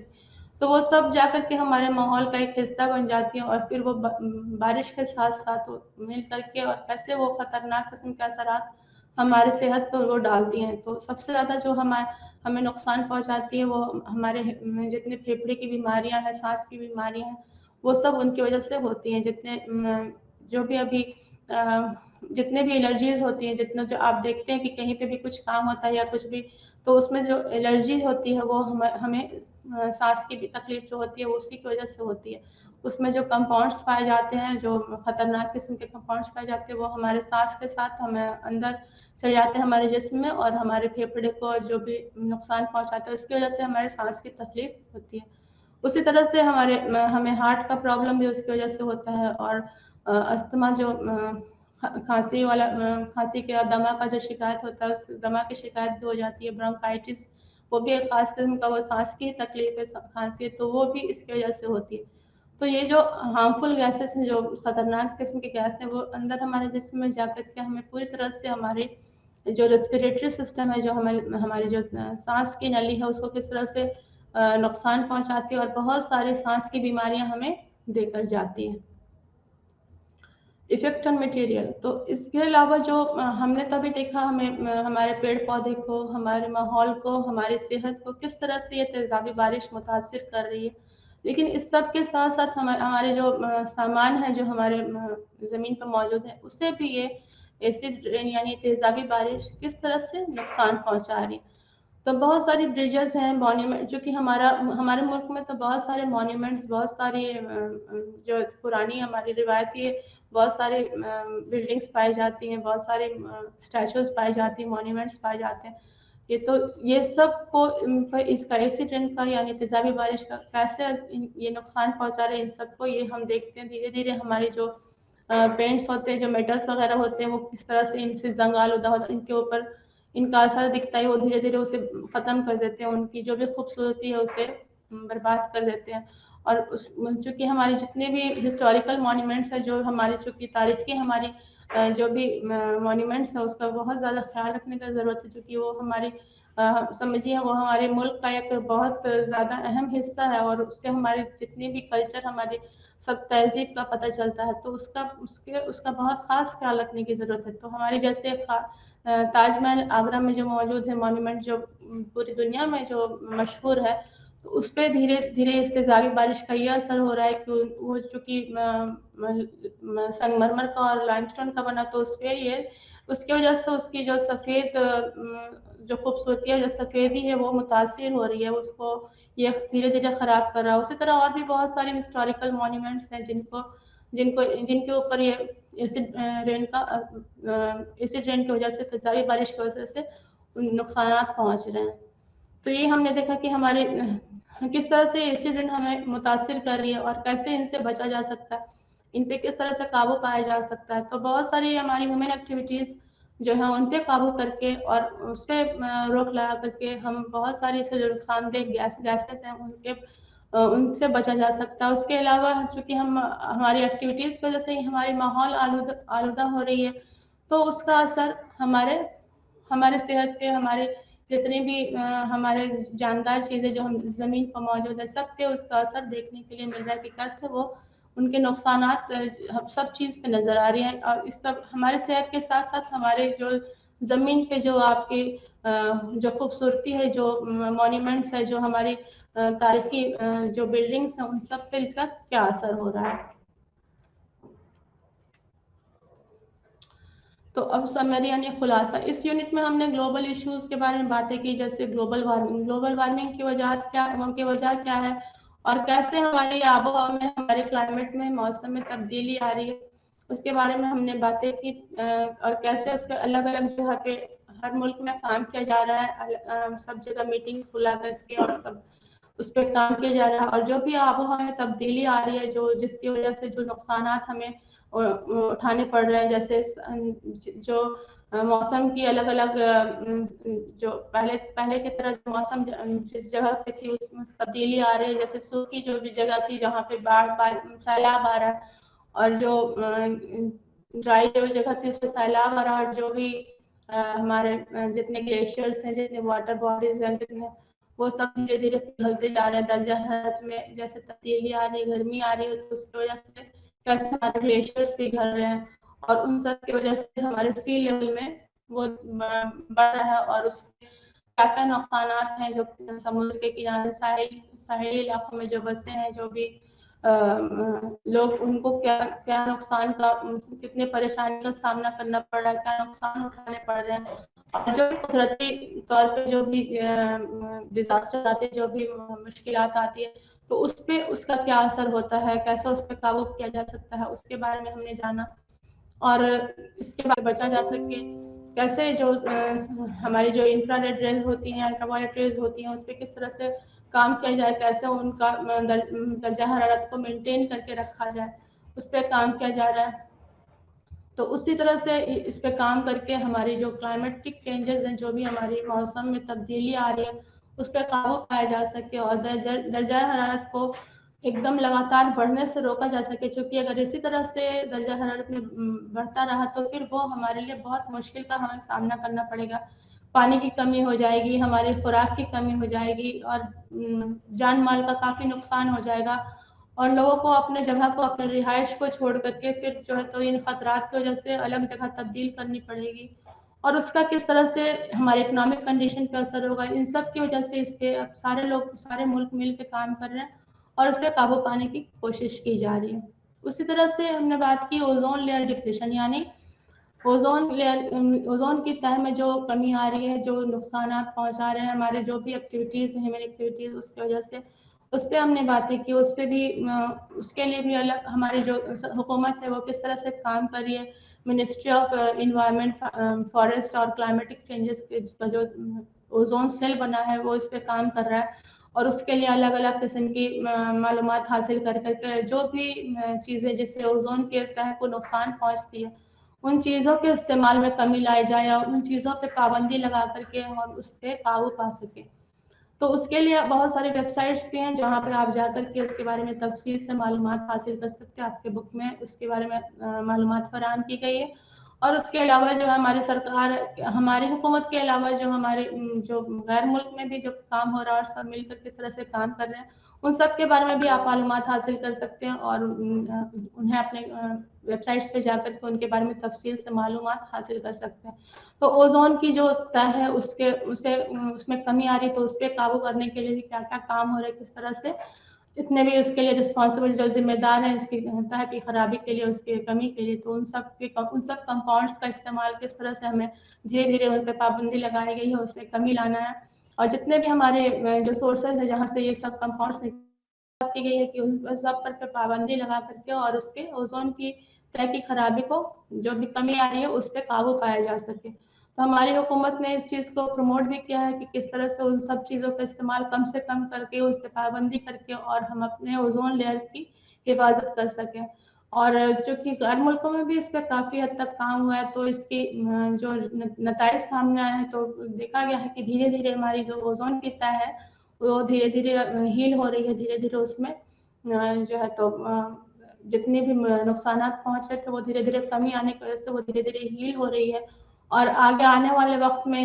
तो वो सब जाकर के हमारे माहौल का एक हिस्सा बन जाती है और फिर वो बारिश के साथ साथ मिल करके और कैसे वो खतरनाक किस्म के असरात हमारे सेहत पर वो डालती हैं। तो सबसे ज़्यादा जो हमें नुकसान पहुंचाती है वो हमारे जितने फेफड़े की बीमारियां हैं, सांस की बीमारियां हैं, वो सब उनकी वजह से होती हैं। जो भी अभी जितने भी एलर्जीज होती हैं, जितने जो आप देखते हैं कि कहीं पे भी कुछ काम होता है या कुछ भी, तो उसमें जो एलर्जी होती है वो हमें सांस की भी तकलीफ जो होती है वो उसी की वजह से होती है। उसमें जो कंपाउंड्स पाए जाते हैं, जो खतरनाक किस्म के कंपाउंड्स पाए जाते हैं, वो हमारे सांस के साथ हमें अंदर चले जाते हैं हमारे जिस्म में और हमारे फेफड़े को जो भी नुकसान पहुंचाते हैं, उसकी वजह से हमारे सांस की तकलीफ होती है। उसी तरह से हमें हार्ट का प्रॉब्लम भी उसकी वजह से होता है और अस्थमा जो खांसी के दमा का जो शिकायत होता है, उस दमा की शिकायत भी हो जाती है। ब्रोंकाइटिस, वो भी एक खास किस्म का वो सांस की तकलीफ है, खांसी है, तो वो भी इसकी वजह से होती है। तो ये जो हार्मफुल गैसेस हैं, जो खतरनाक किस्म के गैस हैं, वो अंदर हमारे जिस्म में जाकर के हमें पूरी तरह से हमारे जो रेस्पिरेटरी सिस्टम है, जो हमारी जो सांस की नली है, उसको किस तरह से नुकसान पहुंचाती है और बहुत सारी सांस की बीमारियां हमें देकर जाती हैं। इफेक्ट ऑन मटेरियल, तो इसके अलावा जो हमने तो अभी देखा, हमारे पेड़ पौधे को, हमारे माहौल को, हमारी सेहत को किस तरह से ये तेजाबी बारिश मुतासिर कर रही है। लेकिन इस सब के साथ साथ हमारे जो सामान है, जो हमारे ज़मीन पर मौजूद है, उसे भी ये एसिड रेन यानी तेजाबी बारिश किस तरह से नुकसान पहुंचा रही है। तो बहुत सारी ब्रिजेस हैं, मॉन्यूमेंट, जो कि हमारे मुल्क में तो बहुत सारे मॉन्यूमेंट्स, बहुत सारी जो पुरानी हमारी रिवायती बहुत सारी बिल्डिंग्स पाई जाती हैं, बहुत सारे स्टैचूज पाए जाती हैं, मॉन्यूमेंट्स पाए जाते हैं। ये सब को इसका एसिड का यानी तेजाबी बारिश का कैसे ये नुकसान पहुंचा रहे हैं, इन सबको ये हम देखते हैं। धीरे धीरे हमारे जो पेंट्स होते हैं, जो मेटल्स वगैरह होते हैं, वो किस तरह से इनसे जंग आलूदा होता है, इनके ऊपर इनका असर दिखता है, वो धीरे धीरे उसे ख़त्म कर देते हैं, उनकी जो भी खूबसूरती है उसे बर्बाद कर देते हैं। और चूँकि हमारी जितने भी हिस्टोरिकल मॉन्यूमेंट्स हैं, जो हमारी चूँकि तारीखी हमारी जो भी मॉन्यूमेंट्स हैं, उसका बहुत ज़्यादा ख्याल रखने की ज़रूरत है, क्योंकि वो हमारी समझिए वो हमारे मुल्क का एक बहुत ज़्यादा अहम हिस्सा है और उससे हमारी जितनी भी कल्चर, हमारी सब तहजीब का पता चलता है। तो उसका बहुत ख़ास ख्याल रखने की ज़रूरत है। तो हमारी जैसे ताजमहल आगरा में जो मौजूद है मॉन्यूमेंट, जो पूरी दुनिया में जो मशहूर है, तो उस पर धीरे धीरे इस तेजाबी बारिश का ये असर हो रहा है कि वो चूँकि संगमरमर का और लाइमस्टोन का बना, तो उस पर ये उसकी वजह से उसकी जो सफ़ेद जो खूबसूरती है, जो सफ़ेदी है, वो मुतासिर हो रही है, उसको ये धीरे धीरे ख़राब कर रहा है। उसी तरह और भी बहुत सारे हिस्टोरिकल मॉन्यूमेंट्स हैं जिनके ऊपर ये एसिड रेन की वजह से, तेजाबी बारिश की वजह से नुकसान पहुंच रहे हैं। तो ये हमने देखा कि हमारे किस तरह से एसिड रेन हमें मुतासिर कर रही है और कैसे इनसे बचा जा सकता है, इन पे किस तरह से काबू पाया जा सकता है। तो बहुत सारी हमारी ह्यूमन एक्टिविटीज़ जो है उन पे काबू करके और उस पर रोक लगा करके हम बहुत सारी ऐसे जो नुकसानदेह गैसेस हैं उनसे बचा जा सकता है। उसके अलावा चूँकि हमारी एक्टिविटीज़ की वजह से ही हमारी माहौल आलूदा हो रही है, तो उसका असर हमारे हमारे सेहत पे, हमारे जितने भी हमारे जानदार चीज़ें जो हम ज़मीन पर मौजूद है, सब पे उसका असर देखने के लिए मिल रहा है कि कैसे वो उनके नुकसानात सब चीज़ पे नज़र आ रही है। और इस सब हमारे सेहत के साथ साथ हमारे जो ज़मीन पे जो आपकी जो खूबसूरती है, जो मॉन्यूमेंट्स है, जो हमारी तारीखी जो बिल्डिंग्स हैं, उन सब पे इसका क्या असर हो रहा है। तो अब समरी यानी खुलासा, इस यूनिट में हमने ग्लोबल इश्यूज के बारे में बातें की, जैसे ग्लोबल वार्मिंग की वजह क्या है और कैसे हमारी आबो हवा में, हमारे क्लाइमेट में, मौसम में तब्दीली आ रही है, उसके बारे में हमने बातें की। और कैसे उस पर अलग अलग जगह पे हर मुल्क में काम किया जा रहा है, सब जगह मीटिंग्स बुला करके और सब اس پہ کام کیا جا رہا ہے، اور جو بھی آب و ہوا میں تبدیلی آ رہی ہے جس کی وجہ سے جو نقصانات ہمیں اٹھانے پڑ رہے ہیں، جیسے جو موسم کی الگ الگ جو پہلے کی طرح موسم جس جگہ پہ تھی اس میں تبدیلی آ رہی ہے، جیسے سوکھی جو بھی جگہ تھی جہاں پہ سیلاب آ رہا ہے، اور جو ڈرائی جو جگہ تھی اس پہ سیلاب آ رہا ہے، اور جو بھی ہمارے جتنے گلیشیئرس ہیں، جتنے واٹر باڈیز ہیں، جتنے وہ سب دھیرے دھیرے پگھلتے جا رہے ہیں. درجہ حرارت میں جیسے تبدیلی آ رہی ہے، گرمی آ رہی ہے، تو اس کی وجہ سے کیسے ہمارے گلیشیئرس پگھل رہے ہیں، اور ان سب کی وجہ سے ہمارے سی لیول میں وہ بڑھ رہا ہے، اور اس کے کیا کیا نقصانات ہیں جو سمندر کے کنارے ساحلی علاقوں میں جو بستے ہیں، جو بھی لوگ، ان کو کیا نقصان کا، کتنے پریشانی کا سامنا کرنا پڑ رہا ہے، کیا نقصان اٹھانے پڑ رہے ہیں، اور جو قدرتی طور پہ جو بھی ڈیزاسٹر آتے ہیں، جو بھی مشکلات آتی ہے، تو اس پہ اس کا کیا اثر ہوتا ہے، کیسے اس پہ قابو کیا جا سکتا ہے، اس کے بارے میں ہم نے جانا، اور اس کے بعد بچا جا سکے کیسے جو ہماری جو انفرا ریڈ ریز ہوتی ہیں، الٹرا وائلٹ ریز ہوتی ہیں، اس پہ کس طرح سے کام کیا جائے، کیسے ان کا درجہ حرارت کو مینٹین کر کے رکھا جائے، اس پہ کام کیا جا رہا ہے. تو اسی طرح سے اس پہ کام کر کے ہماری جو کلائمیٹک چینجز ہیں، جو بھی ہماری موسم میں تبدیلی آ رہی ہے، اس پہ قابو پایا جا سکے، اور درجہ حرارت کو ایک دم لگاتار بڑھنے سے روکا جا سکے. چونکہ اگر اسی طرح سے درجہ حرارت میں بڑھتا رہا تو پھر وہ ہمارے لیے بہت مشکل کا ہمیں سامنا کرنا پڑے گا. پانی کی کمی ہو جائے گی، ہماری خوراک کی کمی ہو جائے گی، اور جان مال کا کافی نقصان ہو جائے گا، اور لوگوں کو اپنے جگہ کو، اپنے رہائش کو چھوڑ کر کے پھر جو ہے تو ان خطرات کی وجہ سے الگ جگہ تبدیل کرنی پڑے گی، اور اس کا کس طرح سے ہمارے اکنامک کنڈیشن پہ اثر ہوگا. ان سب کی وجہ سے اس پہ اب سارے ملک مل کے کام کر رہے ہیں، اور اس پہ قابو پانے کی کوشش کی جا رہی ہے. اسی طرح سے ہم نے بات کی اوزون لیئر ڈپریشن، یعنی اوزون کی تہہ میں جو کمی آ رہی ہے، جو نقصانات پہنچا رہے ہیں ہمارے جو بھی ایکٹیویٹیز ہیں، ہیومن ایکٹیویٹیز، اس کی وجہ سے اس پہ ہم نے باتیں کی. اس پہ بھی اس کے لیے بھی الگ ہماری جو حکومت ہے وہ کس طرح سے کام کر رہی ہے. منسٹری آف انوائرمنٹ، فارسٹ اور کلائمیٹک چینجز کا جو اوزون سیل بنا ہے وہ اس پہ کام کر رہا ہے، اور اس کے لیے الگ الگ قسم کی معلومات حاصل کر کے جو بھی چیزیں جس سے اوزون کے تہہ کو نقصان پہنچتی ہے، ان چیزوں کے استعمال میں کمی لائی جائے، اور ان چیزوں پہ پابندی لگا کر کے اور اس پہ قابو پا سکے. تو اس کے لیے بہت سارے ویب سائٹس بھی ہیں جہاں پہ آپ جا کر کے اس کے بارے میں تفصیل سے معلومات حاصل کر سکتے ہیں. آپ کے بک میں اس کے بارے میں معلومات فراہم کی گئی ہے. اور اس کے علاوہ جو ہماری سرکار، ہماری حکومت کے علاوہ جو ہمارے جو غیر ملک میں بھی جو کام ہو رہا ہے اور سب مل کر کس طرح سے کام کر رہے ہیں، ان سب کے بارے میں بھی آپ معلومات حاصل کر سکتے ہیں، اور انہیں اپنے ویب سائٹس پہ جا کر کے ان کے بارے میں تفصیل سے معلومات حاصل کر سکتے ہیں. تو اوزون کی جو تہہ ہے اس میں کمی آ رہی، تو اس پہ قابو کرنے کے لیے بھی کیا کیا کام ہو رہے، کس طرح سے جتنے بھی اس کے لیے رسپانسبل جو ذمہ دار ہیں اس کی تہہ کی خرابی کے لیے، اس کی کمی کے لیے، تو ان سب کمپاؤنڈس کا استعمال کس طرح سے ہمیں دھیرے دھیرے ان پہ پابندی لگائی گئی ہے، اس پہ کمی لانا ہے. اور جتنے بھی ہمارے جو سورسز ہیں جہاں سے یہ سب کمپاؤنڈس کی گئی ہے کہ ان سب پر پابندی لگا کر کے اور اس کے اوزون کی تہہ کی خرابی کو جو بھی کمی آ رہی ہے اس پہ قابو پایا جا سکے. تو ہماری حکومت نے اس چیز کو پروموٹ بھی کیا ہے کہ کس طرح سے ان سب چیزوں کا استعمال کم سے کم کر کے، اس پہ پابندی کر کے، اور ہم اپنے اوزون لیئر کی حفاظت کر سکیں. اور چونکہ غیر ملکوں میں بھی اس پہ کافی حد تک کام ہوا ہے، تو اس کی جو نتائج سامنے آئے ہیں تو دیکھا گیا ہے کہ دھیرے دھیرے ہماری جو اوزون کی تہہ ہے وہ دھیرے دھیرے ہیل ہو رہی ہے. دھیرے دھیرے اس میں جو ہے تو جتنے بھی نقصانات پہنچ رہے تھے وہ دھیرے دھیرے کمی آنے کی وجہ سے وہ دھیرے دھیرے ہیل ہو رہی ہے، اور آگے آنے والے وقت میں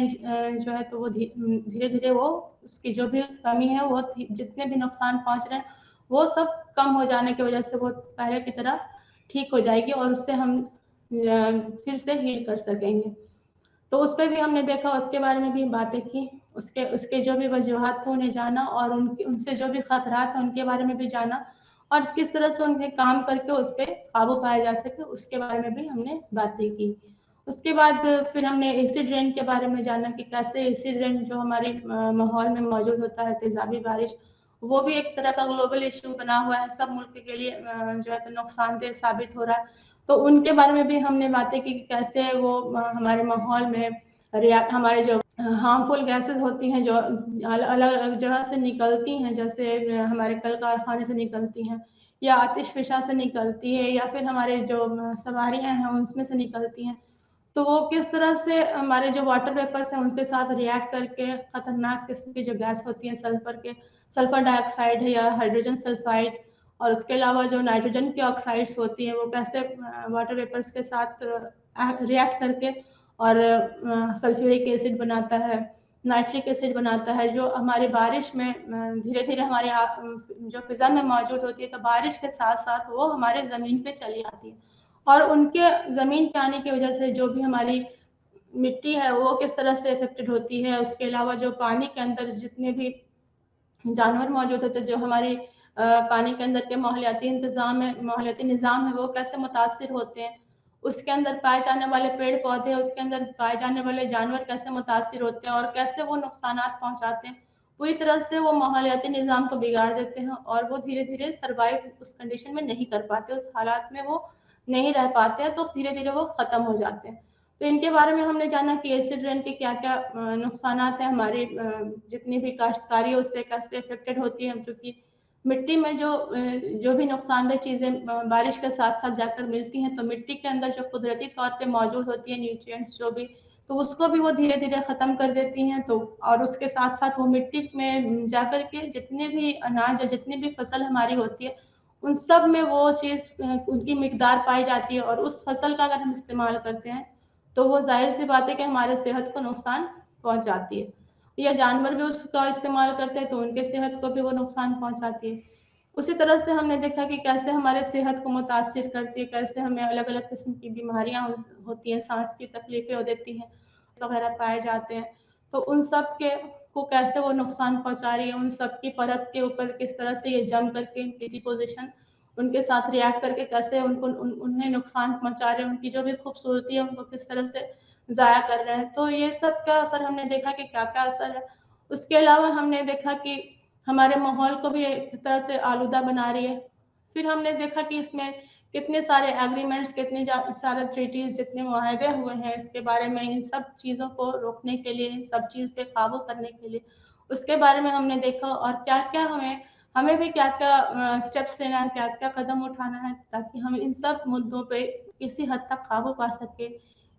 جو ہے تو وہ دھیرے دھیرے وہ اس کی جو بھی کمی ہے، وہ جتنے بھی نقصان پہنچ رہے ہیں وہ سب کم ہو جانے کی وجہ سے وہ پہلے کی طرح ٹھیک ہو جائے گی، اور اس سے ہم پھر سے ہیل کر سکیں گے. تو اس پہ بھی ہم نے دیکھا، اس کے بارے میں بھی باتیں کی، اس کے جو بھی وجوہات تھے انہیں جانا، اور ان سے جو بھی خطرات ہیں ان کے بارے میں بھی جانا، اور کس طرح سے ان کے کام کر کے اس پہ قابو پایا جا سکے اس کے بارے میں بھی ہم نے باتیں کی. اس کے بعد پھر ہم نے ایسڈ رین کے بارے میں جانا کہ کیسے ایسڈ رین جو ہمارے ماحول میں موجود ہوتا ہے، تیزابی بارش، وہ بھی ایک طرح کا گلوبل ایشو بنا ہوا ہے، سب ملک کے لیے جو ہے تو نقصان دہ ثابت ہو رہا ہے. تو ان کے بارے میں بھی ہم نے باتیں کی کہ کیسے وہ ہمارے ماحول میں ہمارے جو हार्मफुल गैसेस होती हैं जो अलग-अलग जगह से निकलती हैं, जैसे हमारे कल कारखाने से निकलती हैं या आतिशफ़िशा से निकलती है या फिर हमारे जो सवारियाँ हैं उनमें से निकलती हैं। तो वो किस तरह से हमारे जो वाटर वेपर्स हैं उनके साथ रिएक्ट करके खतरनाक किस्म की जो गैस होती है सल्फर डाइऑक्साइड है या हाइड्रोजन सल्फाइड और उसके अलावा जो नाइट्रोजन की ऑक्साइड्स होती हैं वो कैसे वाटर वेपर्स के साथ रिएक्ट करके और सल्फ्यूरिक एसिड बनाता है, नाइट्रिक एसिड बनाता है, जो हमारी बारिश में धीरे-धीरे हमारे जो फ़िज़ा में मौजूद होती है, तो बारिश के साथ-साथ वो हमारे ज़मीन पे चली आती है और उनके ज़मीन पे आने की वजह से जो भी हमारी मिट्टी है वो किस तरह से इफ़ेक्टेड होती है। उसके अलावा जो पानी के अंदर जितने भी जानवर मौजूद होते हैं, जो हमारी पानी के अंदर के माहौलियाती निज़ाम है वो कैसे मुतासिर होते हैं। उसके अंदर पाए जाने वाले पेड़-पौधे, उसके अंदर पाए जाने वाले जानवर कैसे मुतासिर होते हैं और कैसे वो नुकसानात पहुँचाते हैं। पूरी तरह से वो माहौलियाती निज़ाम को बिगाड़ देते हैं और वो धीरे-धीरे सर्वाइव उस कंडीशन में नहीं कर पाते, उस हालात में वो नहीं रह पाते हैं, तो धीरे-धीरे वो ख़त्म हो जाते हैं। तो इनके बारे में हमने जाना कि एसिड रेन के क्या-क्या नुकसानात हैं, हमारी जितनी भी काश्तकारी है उससे कैसे अफ़ेक्टेड होती है, क्योंकि मिट्टी में जो भी नुकसानदेह चीज़ें बारिश के साथ-साथ जाकर मिलती हैं, तो मिट्टी के अंदर जो कुदरती तौर पे मौजूद होती है न्यूट्रिएंट्स जो भी, तो उसको भी वो धीरे-धीरे ख़त्म कर देती हैं। तो और उसके साथ-साथ वो मिट्टी में जाकर के जितने भी अनाज या जितनी भी फसल हमारी होती है, उन सब में वो चीज़ उनकी मिकदार पाई जाती है और उस फसल का अगर हम इस्तेमाल करते हैं, तो वो ज़ाहिर-सी बात है कि हमारे सेहत को नुकसान पहुँचाती है। या जानवर भी उसका इस्तेमाल करते हैं तो उनके सेहत को भी वो नुकसान पहुँचाती है। उसी तरह से हमने देखा कि कैसे हमारे सेहत को मुतासिर करती है, कैसे हमें अलग-अलग किस्म की बीमारियाँ होती हैं, साँस की तकलीफ़ें हो देती हैं, वगैरह पाए जाते हैं। तो उन सब के को कैसे वो नुकसान पहुँचा रही है, उन सब की परत के ऊपर किस तरह से ये जम करके इनकी डिपोज़िशन उनके साथ रिएक्ट करके कैसे उन्हें नुकसान पहुँचा रहे हैं, उनकी जो भी खूबसूरती है उनको किस तरह से ज़ाया कर रहे हैं। तो ये सब का असर हमने देखा कि क्या-क्या असर है। उसके अलावा हमने देखा कि हमारे माहौल को भी एक तरह से आलूदा बना रही है। फिर हमने देखा कि इसमें कितने सारे एग्रीमेंट्स, कितने सारे ट्रीटीज़, जितने मुआहदे हुए हैं इसके बारे में, इन सब चीज़ों को रोकने के लिए, इन सब चीज़ पे काबू करने के लिए, उसके बारे में हमने देखा और क्या-क्या हमें भी क्या-क्या स्टेप्स लेना है, क्या-क्या कदम उठाना है ताकि हम इन सब मुद्दों पे किसी हद तक काबू पा सकें,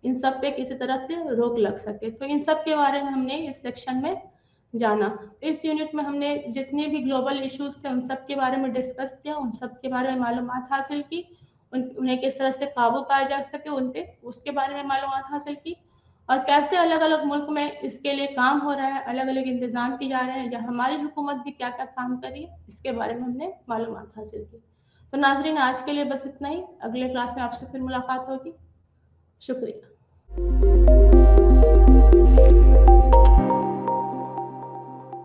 इन सब पे किसी तरह से रोक लग सके। तो इन सब के बारे में हमने इस सेक्शन में जाना। इस यूनिट में हमने जितने भी ग्लोबल इश्यूज़ थे उन सब के बारे में डिस्कस किया, उन सब के बारे में मालूमात हासिल की, उन्हें किस तरह से काबू पाया जा सके उन पे, उसके बारे में मालूमात हासिल की और कैसे अलग-अलग मुल्क में इसके लिए काम हो रहा है, अलग-अलग इंतज़ाम किए जा रहे हैं या हमारी हुकूमत भी क्या-क्या काम कर रही है, इसके बारे में हमने मालूमात हासिल की। तो नाज़रीन आज के लिए बस इतना ही, अगले क्लास में आपसे फिर मुलाकात होगी। शुक्रिया।